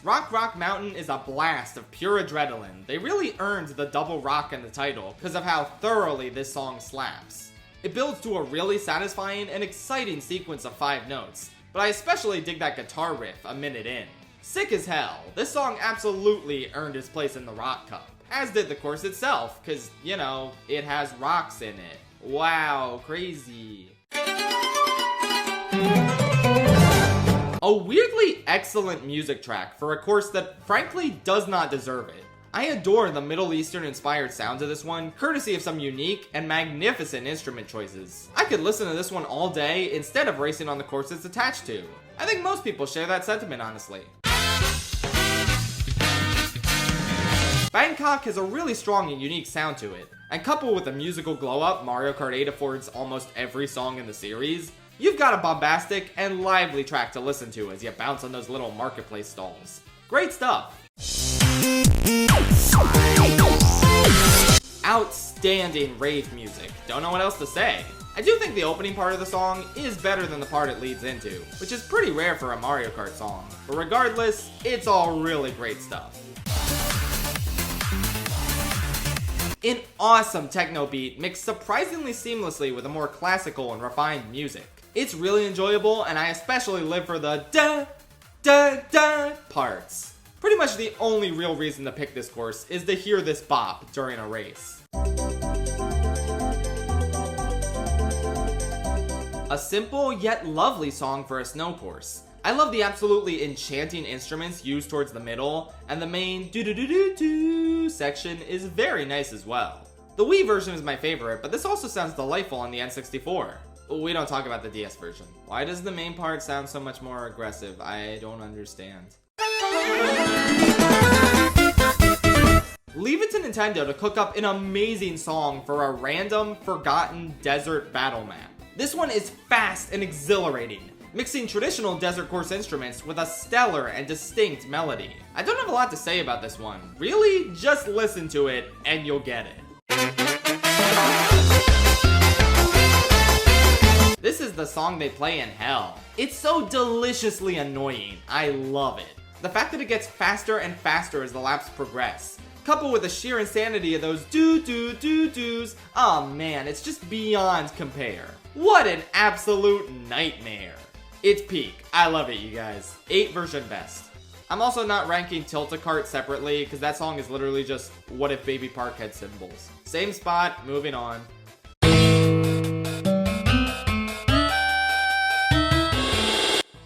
Rock Rock Mountain is a blast of pure adrenaline. They really earned the double rock in the title because of how thoroughly this song slaps. It builds to a really satisfying and exciting sequence of 5 notes, but I especially dig that guitar riff a minute in. Sick as hell, this song absolutely earned its place in the Rock Cup, as did the course itself, cause, you know, it has rocks in it. Wow, crazy. A weirdly excellent music track for a course that frankly does not deserve it. I adore the Middle Eastern inspired sounds of this one, courtesy of some unique and magnificent instrument choices. I could listen to this one all day instead of racing on the course it's attached to. I think most people share that sentiment, honestly. Bangkok has a really strong and unique sound to it, and coupled with the musical glow-up Mario Kart 8 affords almost every song in the series, you've got a bombastic and lively track to listen to as you bounce on those little marketplace stalls. Great stuff. Outstanding rave music. Don't know what else to say. I do think the opening part of the song is better than the part it leads into, which is pretty rare for a Mario Kart song. But regardless, it's all really great stuff. An awesome techno beat mixed surprisingly seamlessly with a more classical and refined music. It's really enjoyable, and I especially live for the da-da-da parts. Pretty much the only real reason to pick this course is to hear this bop during a race. A simple yet lovely song for a snow course. I love the absolutely enchanting instruments used towards the middle, and the main do-do-do-do-do section is very nice as well. The Wii version is my favorite, but this also sounds delightful on the N64. We don't talk about the DS version. Why does the main part sound so much more aggressive? I don't understand. Leave it to Nintendo to cook up an amazing song for a random, forgotten desert battle map. This one is fast and exhilarating, mixing traditional desert course instruments with a stellar and distinct melody. I don't have a lot to say about this one. Really, just listen to it and you'll get it. This is the song they play in hell. It's so deliciously annoying. I love it. The fact that it gets faster and faster as the laps progress, coupled with the sheer insanity of those do-do-do-do's, oh man, it's just beyond compare. What an absolute nightmare. It's peak. I love it, you guys. 8 version best. I'm also not ranking Tilt-A-Cart separately, because that song is literally just What If Baby Park had cymbals. Same spot, moving on.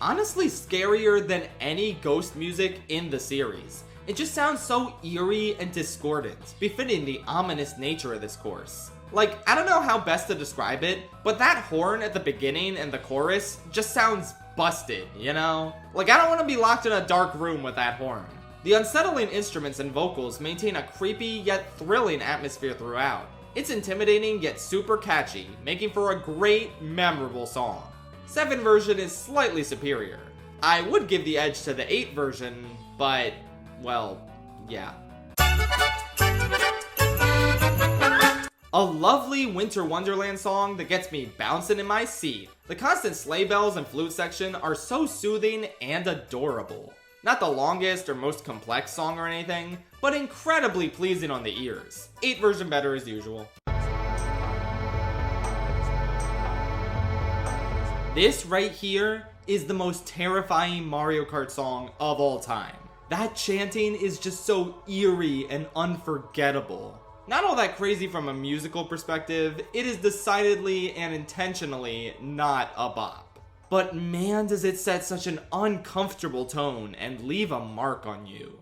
Honestly scarier than any ghost music in the series. It just sounds so eerie and discordant, befitting the ominous nature of this course. Like, I don't know how best to describe it, but that horn at the beginning and the chorus just sounds busted, you know? Like, I don't want to be locked in a dark room with that horn. The unsettling instruments and vocals maintain a creepy yet thrilling atmosphere throughout. It's intimidating yet super catchy, making for a great, memorable song. 7 version is slightly superior. I would give the edge to the 8 version, but, well, yeah. A lovely Winter Wonderland song that gets me bouncing in my seat. The constant sleigh bells and flute section are so soothing and adorable. Not the longest or most complex song or anything, but incredibly pleasing on the ears. 8 version better as usual. This right here is the most terrifying Mario Kart song of all time. That chanting is just so eerie and unforgettable. Not all that crazy from a musical perspective, it is decidedly and intentionally not a bop. But man, does it set such an uncomfortable tone and leave a mark on you.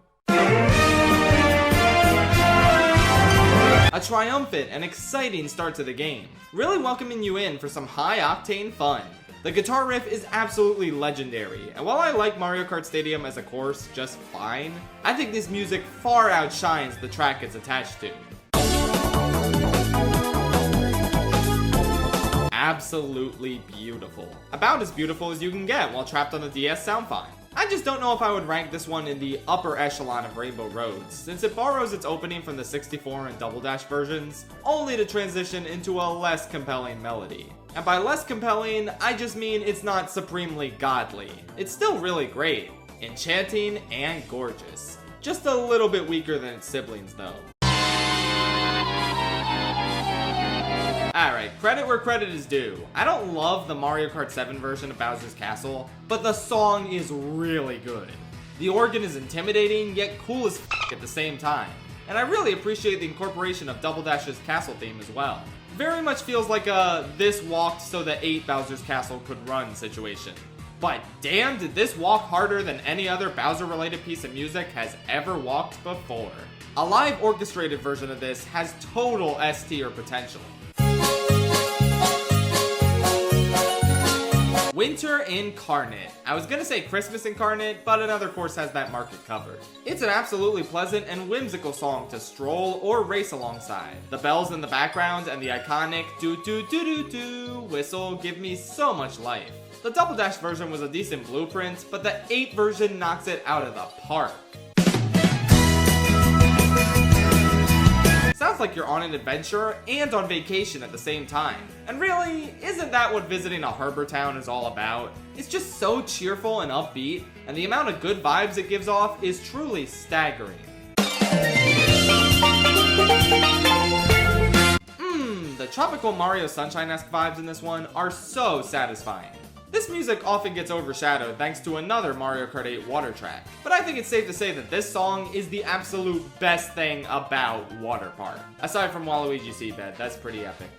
A triumphant and exciting start to the game, really welcoming you in for some high-octane fun. The guitar riff is absolutely legendary, and while I like Mario Kart Stadium as a course just fine, I think this music far outshines the track it's attached to. Absolutely beautiful. About as beautiful as you can get while trapped on the DS sound fine. I just don't know if I would rank this one in the upper echelon of Rainbow Roads, since it borrows its opening from the 64 and Double Dash versions, only to transition into a less compelling melody. And by less compelling, I just mean it's not supremely godly. It's still really great, enchanting, and gorgeous. Just a little bit weaker than its siblings though. Alright, credit where credit is due. I don't love the Mario Kart 7 version of Bowser's Castle, but the song is really good. The organ is intimidating, yet cool as f*** at the same time. And I really appreciate the incorporation of Double Dash's castle theme as well. Very much feels like a this walked so that 8 Bowser's Castle could run situation. But damn, did this walk harder than any other Bowser related piece of music has ever walked before. A live orchestrated version of this has total S tier potential. Winter Incarnate. I was gonna say Christmas Incarnate, but another course has that market covered. It's an absolutely pleasant and whimsical song to stroll or race alongside. The bells in the background and the iconic do-do-do-do-do whistle give me so much life. The Double Dash version was a decent blueprint, but the 8 version knocks it out of the park. Sounds like you're on an adventure and on vacation at the same time. And really, isn't that what visiting a harbor town is all about? It's just so cheerful and upbeat, and the amount of good vibes it gives off is truly staggering. The tropical Mario Sunshine-esque vibes in this one are so satisfying. This music often gets overshadowed thanks to another Mario Kart 8 water track, but I think it's safe to say that this song is the absolute best thing about Water Park. Aside from Waluigi's Seabed, that's pretty epic.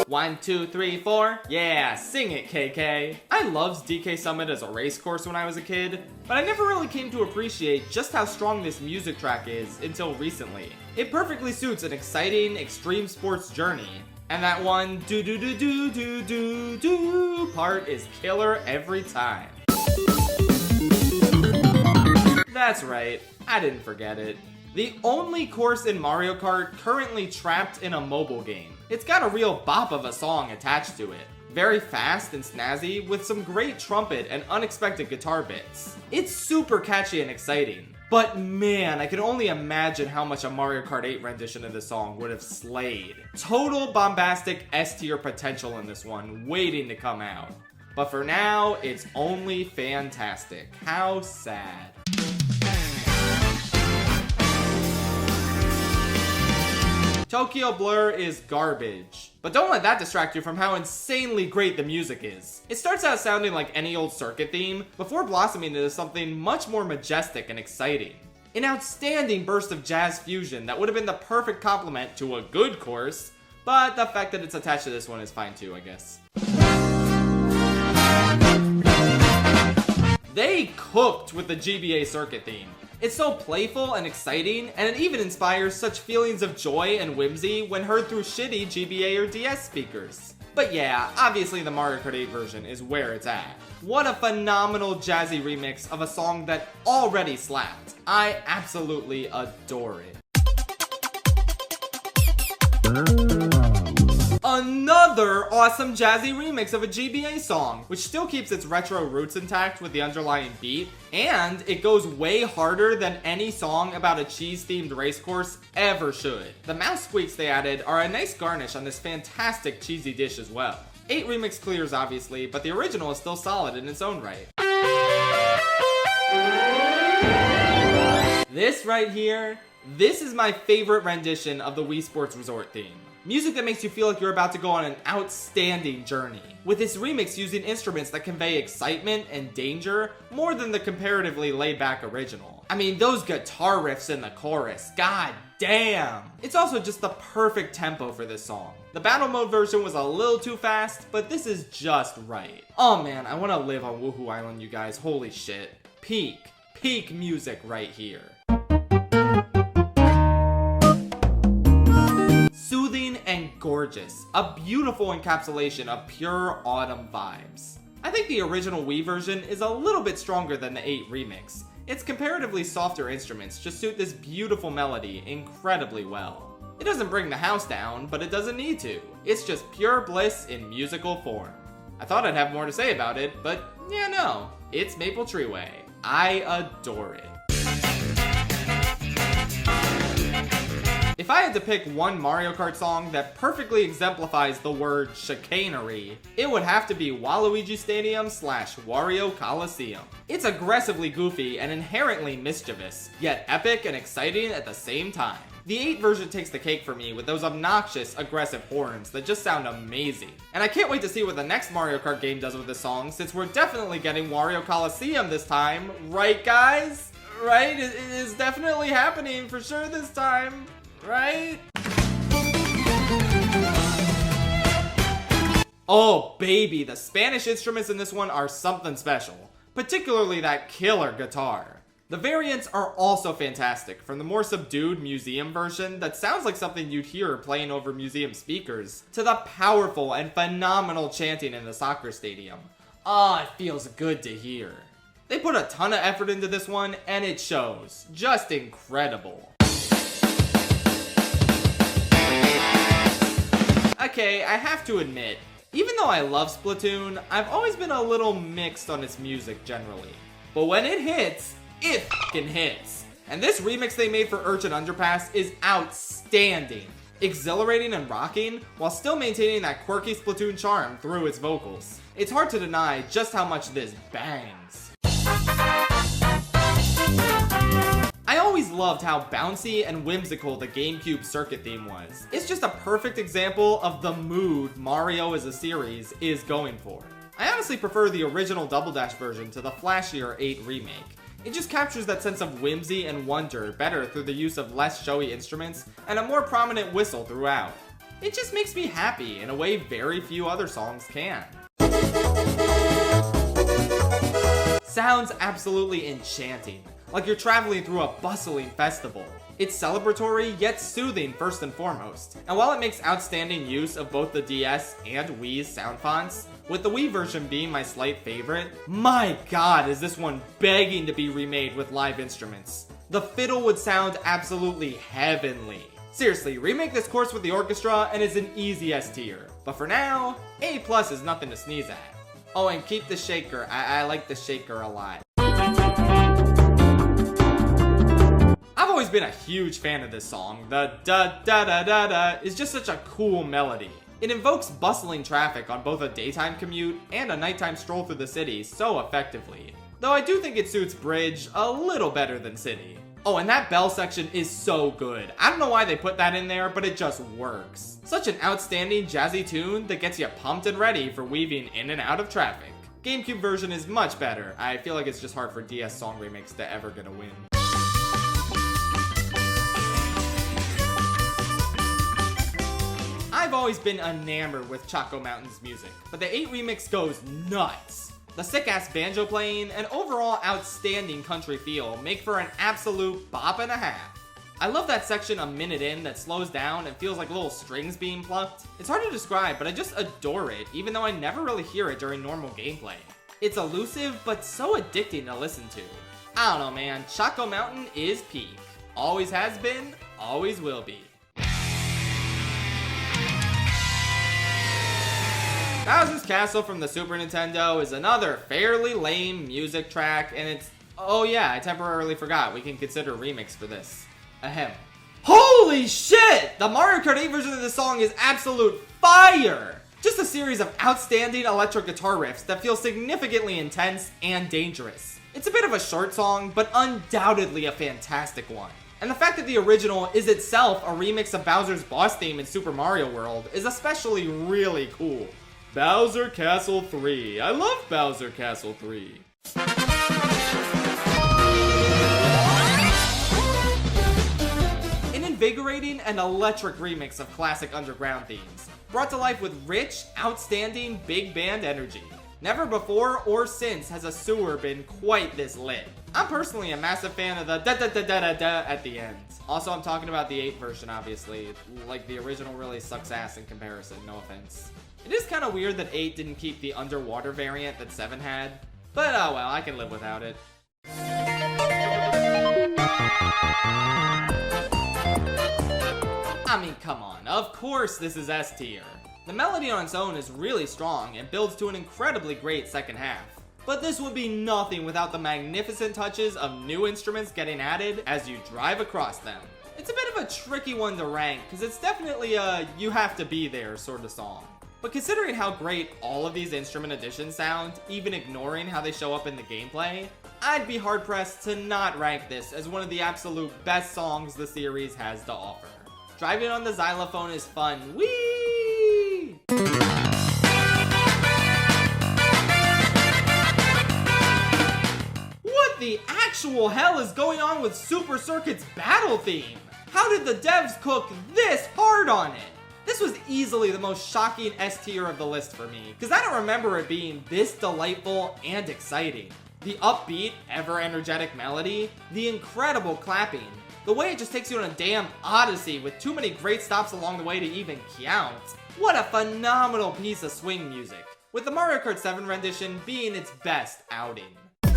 1, 2, 3, 4. Yeah, sing it, KK. I loved DK Summit as a race course when I was a kid, but I never really came to appreciate just how strong this music track is until recently. It perfectly suits an exciting, extreme sports journey. And that one do-do-do-do-do-do-do part is killer every time. That's right, I didn't forget it. The only course in Mario Kart currently trapped in a mobile game. It's got a real bop of a song attached to it. Very fast and snazzy with some great trumpet and unexpected guitar bits. It's super catchy and exciting. But man, I can only imagine how much a Mario Kart 8 rendition of this song would have slayed. Total bombastic S tier potential in this one, waiting to come out. But for now, it's only fantastic. How sad. Tokyo Blur is garbage. But don't let that distract you from how insanely great the music is. It starts out sounding like any old circuit theme, before blossoming into something much more majestic and exciting. An outstanding burst of jazz fusion that would have been the perfect complement to a good course, but the fact that it's attached to this one is fine too, I guess. They cooked with the GBA circuit theme. It's so playful and exciting, and it even inspires such feelings of joy and whimsy when heard through shitty GBA or DS speakers. But yeah, obviously the Mario Kart 8 version is where it's at. What a phenomenal jazzy remix of a song that already slapped. I absolutely adore it. Another awesome jazzy remix of a GBA song, which still keeps its retro roots intact with the underlying beat, and it goes way harder than any song about a cheese-themed race course ever should. The mouse squeaks they added are a nice garnish on this fantastic cheesy dish as well. 8 remix clears obviously, but the original is still solid in its own right. This right here, this is my favorite rendition of the Wii Sports Resort theme. Music that makes you feel like you're about to go on an outstanding journey, with this remix using instruments that convey excitement and danger more than the comparatively laid-back original. I mean, those guitar riffs in the chorus, god damn! It's also just the perfect tempo for this song. The battle mode version was a little too fast, but this is just right. Oh man, I want to live on Woohoo Island, you guys, holy shit. Peak music right here. soothing and gorgeous, a beautiful encapsulation of pure autumn vibes. I think the original Wii version is a little bit stronger than the 8 remix. Its comparatively softer instruments just suit this beautiful melody incredibly well. It doesn't bring the house down, but it doesn't need to. It's just pure bliss in musical form. I thought I'd have more to say about it, but yeah, no. It's Maple Treeway. I adore it. If I had to pick one Mario Kart song that perfectly exemplifies the word chicanery, it would have to be Waluigi Stadium / Wario Coliseum. It's aggressively goofy and inherently mischievous, yet epic and exciting at the same time. The 8 version takes the cake for me with those obnoxious, aggressive horns that just sound amazing. And I can't wait to see what the next Mario Kart game does with this song, since we're definitely getting Wario Coliseum this time. Right, guys? Right? It is definitely happening for sure this time. Right? Oh, baby, the Spanish instruments in this one are something special. Particularly that killer guitar. The variants are also fantastic, from the more subdued museum version that sounds like something you'd hear playing over museum speakers, to the powerful and phenomenal chanting in the soccer stadium. Ah, it feels good to hear. They put a ton of effort into this one, and it shows. Just incredible. Okay, I have to admit, even though I love Splatoon, I've always been a little mixed on its music generally. But when it hits, it f***ing hits. And this remix they made for Urchin Underpass is outstanding. Exhilarating and rocking, while still maintaining that quirky Splatoon charm through its vocals. It's hard to deny just how much this bangs. I always loved how bouncy and whimsical the GameCube circuit theme was. It's just a perfect example of the mood Mario as a series is going for. I honestly prefer the original Double Dash version to the flashier 8 remake. It just captures that sense of whimsy and wonder better through the use of less showy instruments and a more prominent whistle throughout. It just makes me happy in a way very few other songs can. Sounds absolutely enchanting, like you're traveling through a bustling festival. It's celebratory yet soothing first and foremost, and while it makes outstanding use of both the DS and Wii's sound fonts, with the Wii version being my slight favorite, my god is this one begging to be remade with live instruments. The fiddle would sound absolutely heavenly. Seriously, remake this course with the orchestra and it's an easy S tier. But for now, A+ is nothing to sneeze at. Oh, and keep the shaker. I like the shaker a lot. I've always been a huge fan of this song. The da-da-da-da-da is just such a cool melody. It invokes bustling traffic on both a daytime commute and a nighttime stroll through the city so effectively. Though I do think it suits Bridge a little better than City. Oh, and that bell section is so good. I don't know why they put that in there, but it just works. Such an outstanding jazzy tune that gets you pumped and ready for weaving in and out of traffic. GameCube version is much better. I feel like it's just hard for DS song remakes to ever get a win. I've always been enamored with Choco Mountain's music, but the 8 remix goes nuts. The sick-ass banjo playing and overall outstanding country feel make for an absolute bop and a half. I love that section a minute in that slows down and feels like little strings being plucked. It's hard to describe, but I just adore it, even though I never really hear it during normal gameplay. It's elusive, but so addicting to listen to. I don't know, man, Choco Mountain is peak. Always has been, always will be. Bowser's Castle from the Super Nintendo is another fairly lame music track, and it's... Oh yeah, I temporarily forgot. We can consider a remix for this. Ahem. Holy shit! The Mario Kart 8 version of this song is absolute fire! Just a series of outstanding electric guitar riffs that feel significantly intense and dangerous. It's a bit of a short song, but undoubtedly a fantastic one. And the fact that the original is itself a remix of Bowser's boss theme in Super Mario World is especially really cool. Bowser Castle 3. I love Bowser Castle 3. An invigorating and electric remix of classic underground themes, brought to life with rich, outstanding big band energy. Never before or since has a sewer been quite this lit. I'm personally a massive fan of the da-da-da-da-da-da at the end. Also, I'm talking about the 8 version, obviously. Like, the original really sucks ass in comparison, no offense. It is kind of weird that 8 didn't keep the underwater variant that 7 had. But oh well, I can live without it. I mean, come on, of course this is S tier. The melody on its own is really strong and builds to an incredibly great second half. But this would be nothing without the magnificent touches of new instruments getting added as you drive across them. It's a bit of a tricky one to rank, because it's definitely a you have to be there sort of song. But considering how great all of these instrument additions sound, even ignoring how they show up in the gameplay, I'd be hard pressed to not rank this as one of the absolute best songs the series has to offer. Driving on the xylophone is fun. Whee! What the actual hell is going on with Super Circuit's battle theme? How did the devs cook this hard on it? This was easily the most shocking S tier of the list for me, because I don't remember it being this delightful and exciting. The upbeat, ever-energetic melody, the incredible clapping, the way it just takes you on a damn odyssey with too many great stops along the way to even count. What a phenomenal piece of swing music, with the Mario Kart 7 rendition being its best outing. Do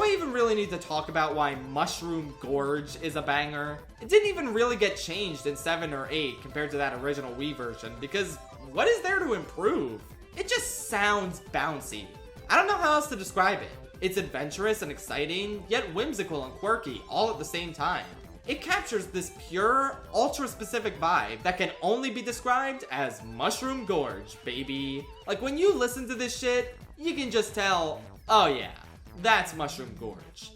I even really need to talk about why Mushroom Gorge is a banger? It didn't even really get changed in 7 or 8 compared to that original Wii version, because what is there to improve? It just sounds bouncy. I don't know how else to describe it. It's adventurous and exciting, yet whimsical and quirky all at the same time. It captures this pure, ultra-specific vibe that can only be described as Mushroom Gorge, baby. Like, when you listen to this shit, you can just tell, oh yeah, that's Mushroom Gorge.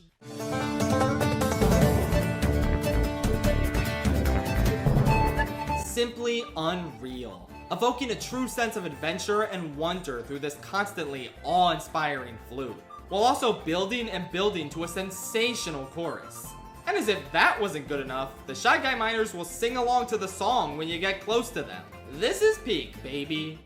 Simply unreal, evoking a true sense of adventure and wonder through this constantly awe-inspiring flute, while also building and building to a sensational chorus. And as if that wasn't good enough, the Shy Guy Miners will sing along to the song when you get close to them. This is peak, baby.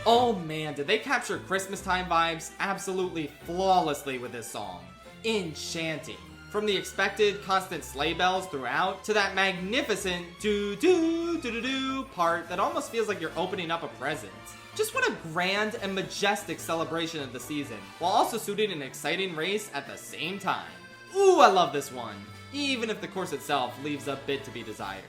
Oh man, did they capture Christmas time vibes absolutely flawlessly with this song. Enchanting. From the expected constant sleigh bells throughout, to that magnificent do-do-do-do-do part that almost feels like you're opening up a present. Just what a grand and majestic celebration of the season, while also suiting an exciting race at the same time. Ooh, I love this one, even if the course itself leaves a bit to be desired.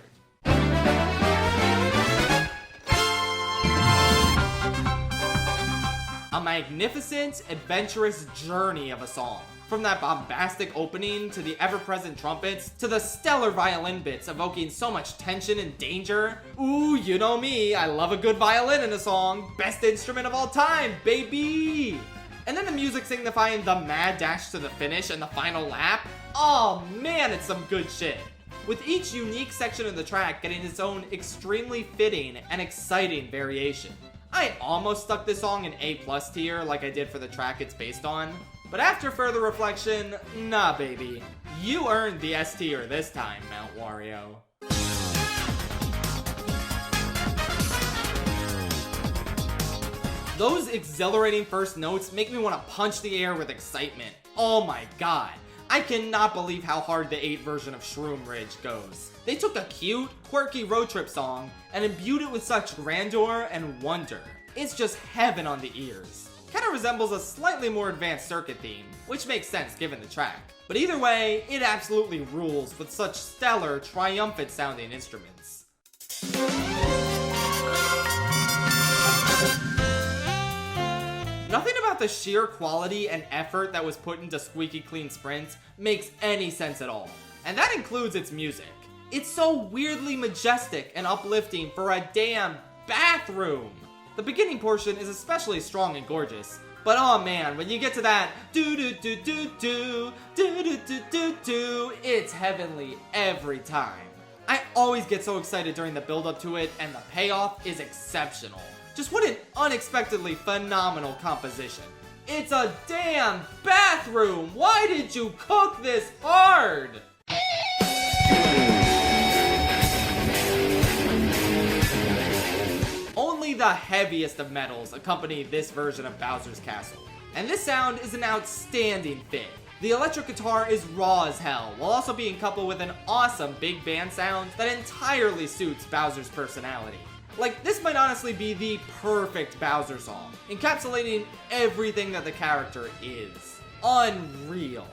A magnificent, adventurous journey of a song. From that bombastic opening, to the ever-present trumpets, to the stellar violin bits evoking so much tension and danger. Ooh, you know me, I love a good violin in a song. Best instrument of all time, baby! And then the music signifying the mad dash to the finish and the final lap. Oh man, it's some good shit. With each unique section of the track getting its own extremely fitting and exciting variation. I almost stuck this song in A+ tier like I did for the track it's based on. But after further reflection, nah baby, you earned the S tier this time, Mount Wario. Those exhilarating first notes make me want to punch the air with excitement. Oh my god, I cannot believe how hard the 8 version of Shroom Ridge goes. They took a cute, quirky road trip song and imbued it with such grandeur and wonder. It's just heaven on the ears. Kinda resembles a slightly more advanced circuit theme, which makes sense given the track. But either way, it absolutely rules with such stellar, triumphant sounding instruments. Nothing about the sheer quality and effort that was put into Squeaky Clean Sprints makes any sense at all. And that includes its music. It's so weirdly majestic and uplifting for a damn bathroom. The beginning portion is especially strong and gorgeous, but oh man, when you get to that do-do-do-do-do, do-do-do-do-do, it's heavenly every time. I always get so excited during the build-up to it, and the payoff is exceptional. Just what an unexpectedly phenomenal composition. It's a damn bathroom! Why did you cook this hard? Only the heaviest of metals accompany this version of Bowser's Castle, and this sound is an outstanding fit. The electric guitar is raw as hell, while also being coupled with an awesome big band sound that entirely suits Bowser's personality. Like, this might honestly be the perfect Bowser song, encapsulating everything that the character is. Unreal.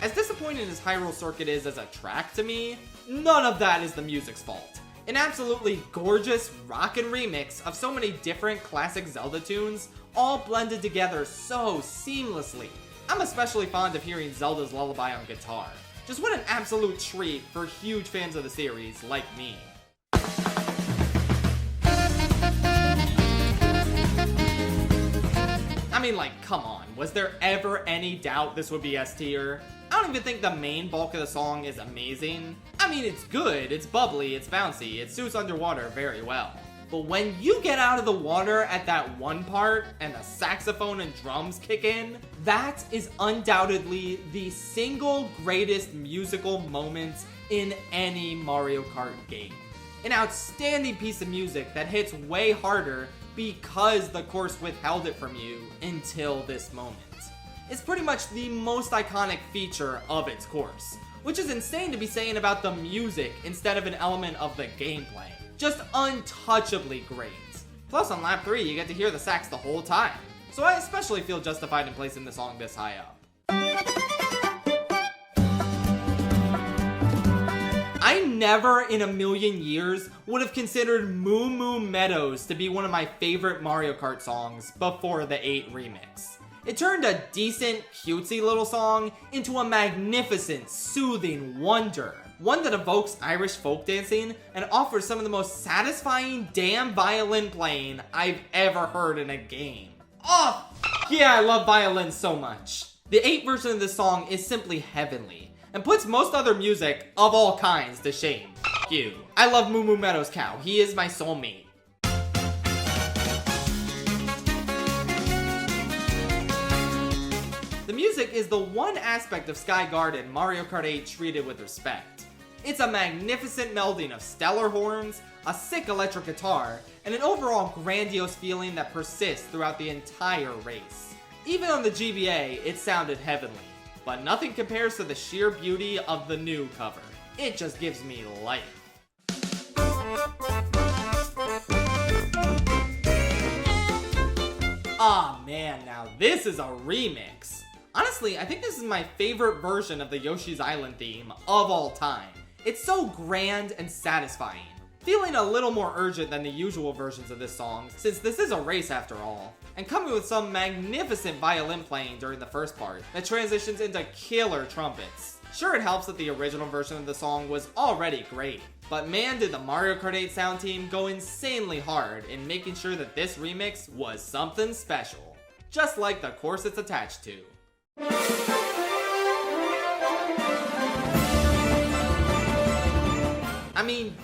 As disappointing as Hyrule Circuit is as a track to me, none of that is the music's fault. An absolutely gorgeous rockin' remix of so many different classic Zelda tunes, all blended together so seamlessly. I'm especially fond of hearing Zelda's Lullaby on guitar. Just what an absolute treat for huge fans of the series like me. I mean, like, come on, was there ever any doubt this would be S tier? I don't even think the main bulk of the song is amazing. I mean, it's good, it's bubbly, it's bouncy, it suits underwater very well. But when you get out of the water at that one part and the saxophone and drums kick in, that is undoubtedly the single greatest musical moment in any Mario Kart game. An outstanding piece of music that hits way harder because the course withheld it from you until this moment. It's pretty much the most iconic feature of its course, which is insane to be saying about the music instead of an element of the gameplay. Just untouchably great. Plus on lap 3 you get to hear the sax the whole time, so I especially feel justified in placing the song this high up. I never in a million years would have considered Moo Moo Meadows to be one of my favorite Mario Kart songs before the 8 remix. It turned a decent, cutesy little song into a magnificent, soothing wonder. One that evokes Irish folk dancing and offers some of the most satisfying damn violin playing I've ever heard in a game. Oh, yeah, I love violin so much. The 8 version of this song is simply heavenly, and puts most other music of all kinds to shame. F you. I love Moo Moo Meadows' cow. He is my soulmate. The music is the one aspect of Sky Garden Mario Kart 8 treated with respect. It's a magnificent melding of stellar horns, a sick electric guitar, and an overall grandiose feeling that persists throughout the entire race. Even on the GBA, it sounded heavenly, but nothing compares to the sheer beauty of the new cover. It just gives me life. Aw man, now this is a remix. Honestly, I think this is my favorite version of the Yoshi's Island theme of all time. It's so grand and satisfying, feeling a little more urgent than the usual versions of this song, since this is a race after all, and coming with some magnificent violin playing during the first part that transitions into killer trumpets. Sure, it helps that the original version of the song was already great, but man did the Mario Kart 8 sound team go insanely hard in making sure that this remix was something special, just like the course it's attached to. I mean,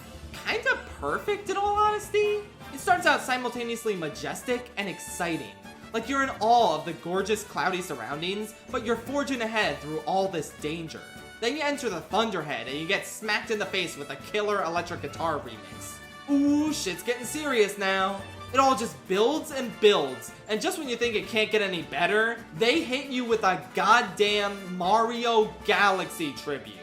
kinda perfect in all honesty. It starts out simultaneously majestic and exciting, like you're in awe of the gorgeous cloudy surroundings, but you're forging ahead through all this danger. Then you enter the Thunderhead and you get smacked in the face with a killer electric guitar remix. Ooh, shit's getting serious now. It all just builds and builds, and just when you think it can't get any better, they hit you with a goddamn Mario Galaxy tribute.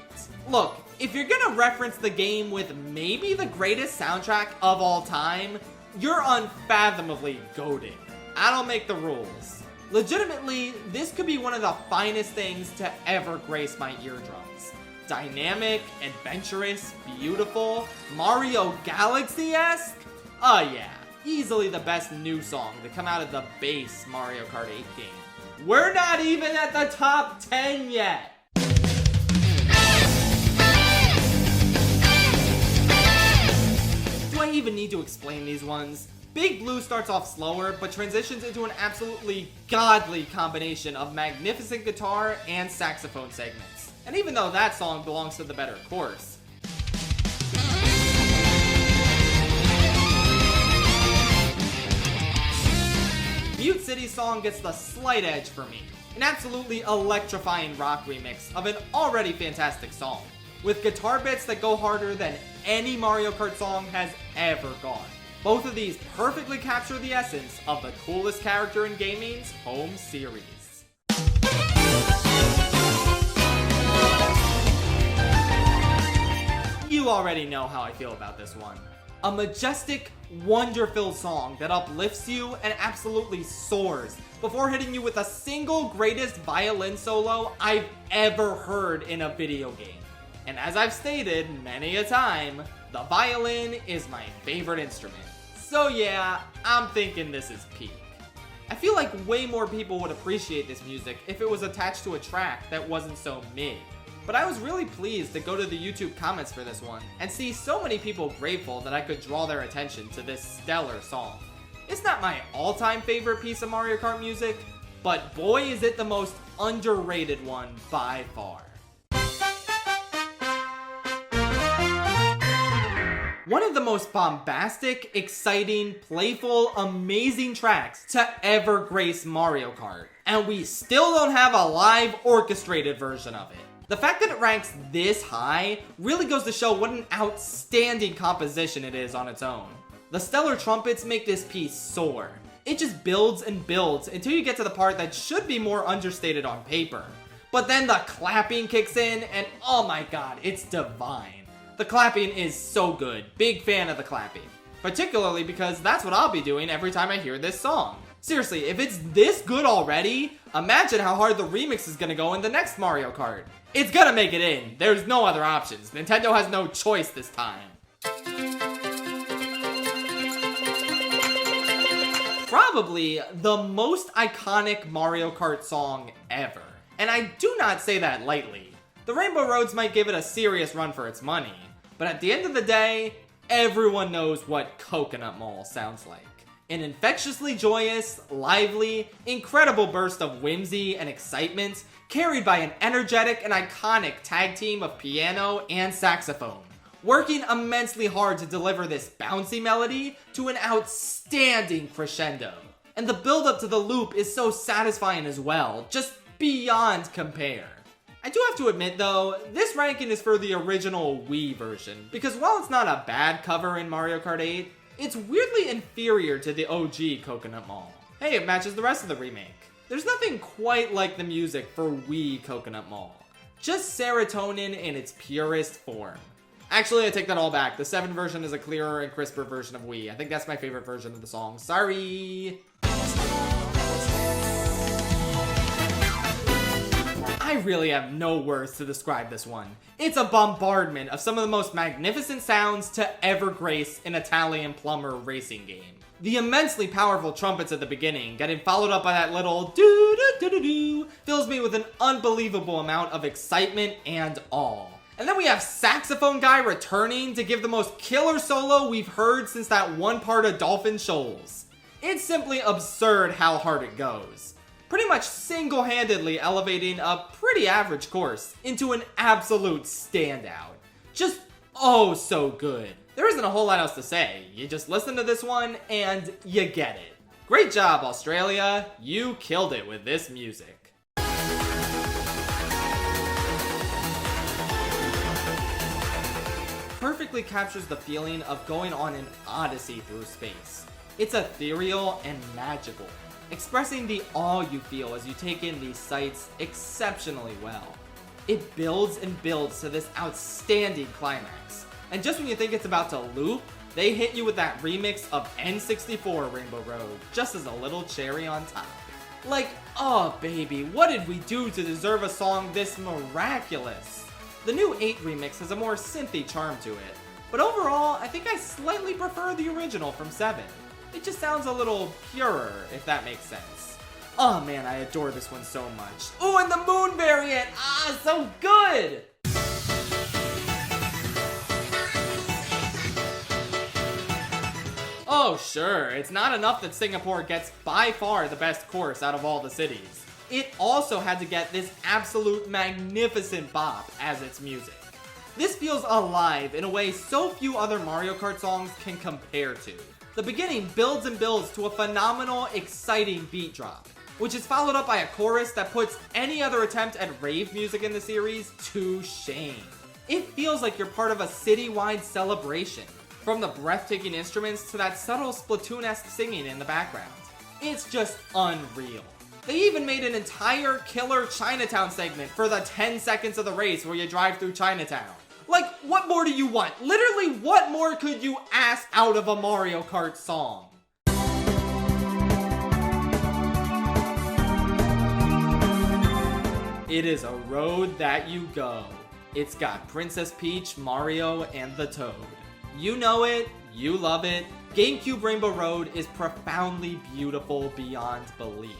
Look, if you're gonna reference the game with maybe the greatest soundtrack of all time, you're unfathomably goated. I don't make the rules. Legitimately, this could be one of the finest things to ever grace my eardrums. Dynamic, adventurous, beautiful, Mario Galaxy-esque? Oh yeah. Easily the best new song to come out of the base Mario Kart 8 game. We're not even at the top 10 yet! Do I even need to explain these ones? Big Blue starts off slower, but transitions into an absolutely godly combination of magnificent guitar and saxophone segments. And even though that song belongs to the better course, Butte City's song gets the slight edge for me. An absolutely electrifying rock remix of an already fantastic song, with guitar bits that go harder than any Mario Kart song has ever gone. Both of these perfectly capture the essence of the coolest character in gaming's home series. You already know how I feel about this one. A majestic, wonder-filled song that uplifts you and absolutely soars before hitting you with a single greatest violin solo I've ever heard in a video game. And as I've stated many a time, the violin is my favorite instrument. So yeah, I'm thinking this is peak. I feel like way more people would appreciate this music if it was attached to a track that wasn't so mid. But I was really pleased to go to the YouTube comments for this one and see so many people grateful that I could draw their attention to this stellar song. It's not my all-time favorite piece of Mario Kart music, but boy is it the most underrated one by far. One of the most bombastic, exciting, playful, amazing tracks to ever grace Mario Kart, and we still don't have a live orchestrated version of it. The fact that it ranks this high really goes to show what an outstanding composition it is on its own. The stellar trumpets make this piece soar. It just builds and builds until you get to the part that should be more understated on paper. But then the clapping kicks in and oh my god, it's divine. The clapping is so good. Big fan of the clapping. Particularly because that's what I'll be doing every time I hear this song. Seriously, if it's this good already, imagine how hard the remix is gonna go in the next Mario Kart. It's gonna make it in. There's no other options. Nintendo has no choice this time. Probably the most iconic Mario Kart song ever. And I do not say that lightly. The Rainbow Roads might give it a serious run for its money, but at the end of the day, everyone knows what Coconut Mall sounds like. An infectiously joyous, lively, incredible burst of whimsy and excitement, carried by an energetic and iconic tag team of piano and saxophone, working immensely hard to deliver this bouncy melody to an outstanding crescendo. And the build-up to the loop is so satisfying as well, just beyond compare. I do have to admit though, this ranking is for the original Wii version, because while it's not a bad cover in Mario Kart 8, it's weirdly inferior to the OG Coconut Mall. Hey, it matches the rest of the remake. There's nothing quite like the music for Wii Coconut Mall. Just serotonin in its purest form. Actually, I take that all back. The 7 version is a clearer and crisper version of Wii. I think that's my favorite version of the song. Sorry! I really have no words to describe this one. It's a bombardment of some of the most magnificent sounds to ever grace an Italian plumber racing game. The immensely powerful trumpets at the beginning, getting followed up by that little doo-doo-doo-doo-doo, fills me with an unbelievable amount of excitement and awe. And then we have Saxophone Guy returning to give the most killer solo we've heard since that one part of Dolphin Shoals. It's simply absurd how hard it goes. Pretty much single-handedly elevating a pretty average course into an absolute standout. Just oh so good. There isn't a whole lot else to say. You just listen to this one and you get it. Great job, Australia. You killed it with this music. Perfectly captures the feeling of going on an odyssey through space. It's ethereal and magical, expressing the awe you feel as you take in these sights exceptionally well. It builds and builds to this outstanding climax. And just when you think it's about to loop, they hit you with that remix of N64 Rainbow Road, just as a little cherry on top. Like, oh baby, what did we do to deserve a song this miraculous? The new 8 remix has a more synthy charm to it, but overall, I think I slightly prefer the original from 7. It just sounds a little purer, if that makes sense. Oh man, I adore this one so much. Ooh, and the Moon variant! Ah, so good! Oh sure, it's not enough that Singapore gets by far the best course out of all the cities. It also had to get this absolute magnificent bop as its music. This feels alive in a way so few other Mario Kart songs can compare to. The beginning builds and builds to a phenomenal, exciting beat drop, which is followed up by a chorus that puts any other attempt at rave music in the series to shame. It feels like you're part of a citywide celebration, from the breathtaking instruments to that subtle Splatoon-esque singing in the background. It's just unreal. They even made an entire killer Chinatown segment for the 10 seconds of the race where you drive through Chinatown. Like, what more do you want? Literally, what more could you ask out of a Mario Kart song? It is a road that you go. It's got Princess Peach, Mario, and the Toad. You know it, you love it. GameCube Rainbow Road is profoundly beautiful beyond belief.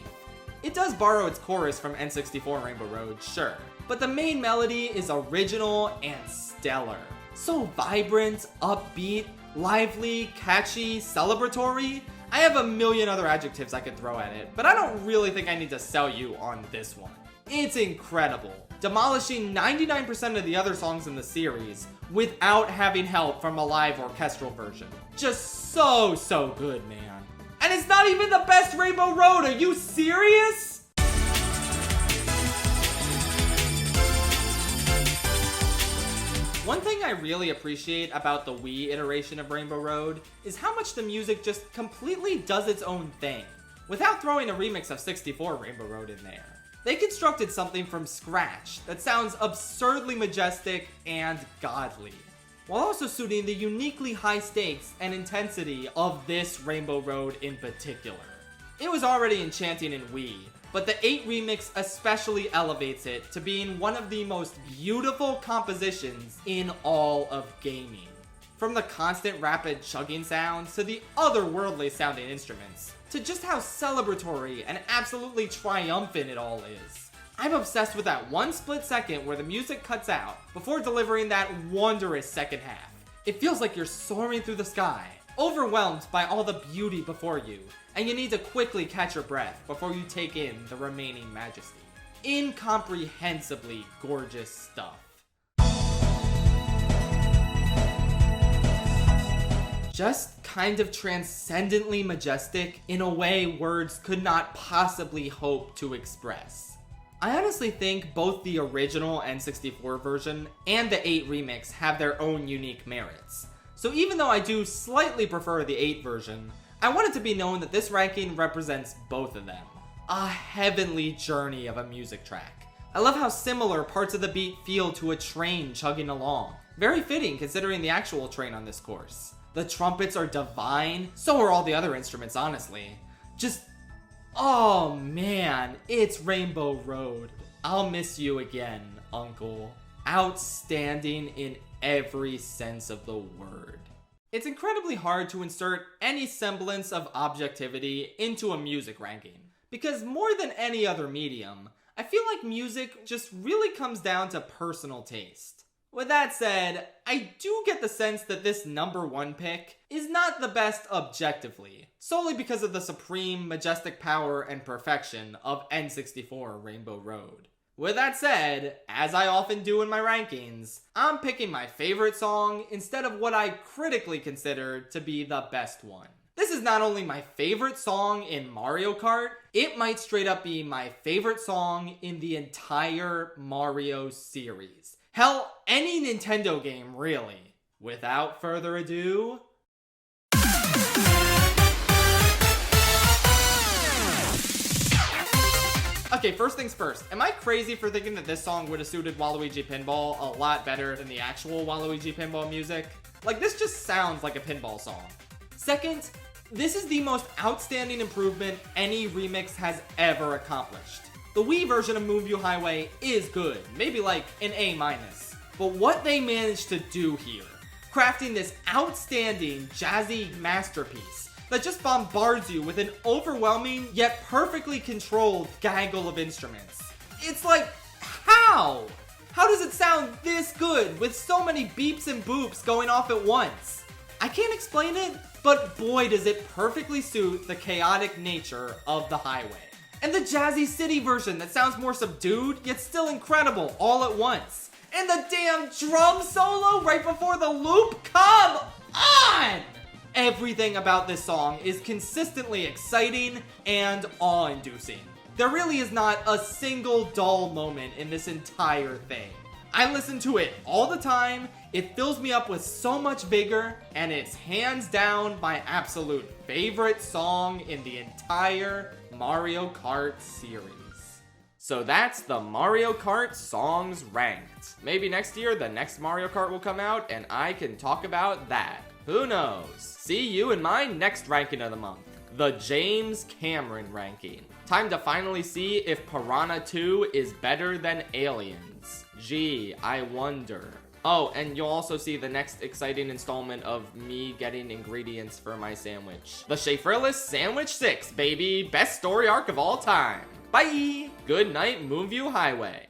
It does borrow its chorus from N64 Rainbow Road, sure, but the main melody is original and stellar. So vibrant, upbeat, lively, catchy, celebratory. I have a million other adjectives I could throw at it, but I don't really think I need to sell you on this one. It's incredible, demolishing 99% of the other songs in the series without having help from a live orchestral version. Just so good, man. And it's not even the best Rainbow Road, are you serious? One thing I really appreciate about the Wii iteration of Rainbow Road is how much the music just completely does its own thing, without throwing a remix of 64 Rainbow Road in there. They constructed something from scratch that sounds absurdly majestic and godly, while also suiting the uniquely high stakes and intensity of this Rainbow Road in particular. It was already enchanting in Wii, but the 8 remix especially elevates it to being one of the most beautiful compositions in all of gaming. From the constant rapid chugging sounds to the otherworldly sounding instruments, to just how celebratory and absolutely triumphant it all is. I'm obsessed with that one split second where the music cuts out before delivering that wondrous second half. It feels like you're soaring through the sky, overwhelmed by all the beauty before you, and you need to quickly catch your breath before you take in the remaining majesty. Incomprehensibly gorgeous stuff. Just kind of transcendently majestic in a way words could not possibly hope to express. I honestly think both the original N64 version and the 8 remix have their own unique merits. So even though I do slightly prefer the 8 version, I want it to be known that this ranking represents both of them. A heavenly journey of a music track. I love how similar parts of the beat feel to a train chugging along. Very fitting considering the actual train on this course. The trumpets are divine, so are all the other instruments, honestly. Just, oh man, it's Rainbow Road. I'll miss you again, Uncle. Outstanding in every sense of the word. It's incredibly hard to insert any semblance of objectivity into a music ranking, because more than any other medium, I feel like music just really comes down to personal taste. With that said, I do get the sense that this number 1 pick is not the best objectively, solely because of the supreme, majestic power and perfection of N64 Rainbow Road. With that said, as I often do in my rankings, I'm picking my favorite song instead of what I critically consider to be the best one. This is not only my favorite song in Mario Kart, it might straight up be my favorite song in the entire Mario series. Hell, any Nintendo game, really. Without further ado... Okay, first things first. Am I crazy for thinking that this song would have suited Waluigi Pinball a lot better than the actual Waluigi Pinball music? Like, this just sounds like a pinball song. Second, this is the most outstanding improvement any remix has ever accomplished. The Wii version of Move You Highway is good, maybe like an A-. But what they managed to do here, crafting this outstanding, jazzy masterpiece that just bombards you with an overwhelming yet perfectly controlled gaggle of instruments. It's like, how? How does it sound this good with so many beeps and boops going off at once? I can't explain it, but boy does it perfectly suit the chaotic nature of the highway. And the jazzy city version that sounds more subdued, yet still incredible all at once. And the damn drum solo right before the loop, come on! Everything about this song is consistently exciting and awe-inducing. There really is not a single dull moment in this entire thing. I listen to it all the time, it fills me up with so much vigor, and it's hands down my absolute favorite song in the entire Mario Kart series. So that's the Mario Kart songs ranked. Maybe next year the next Mario Kart will come out and I can talk about that. Who knows? See you in my next ranking of the month, the James Cameron ranking. Time to finally see if Piranha 2 is better than Aliens. Gee, I wonder. Oh, and you'll also see the next exciting installment of me getting ingredients for my sandwich. The Schaefrillis Sandwich 6, baby! Best story arc of all time! Bye! Good night, Moonview Highway.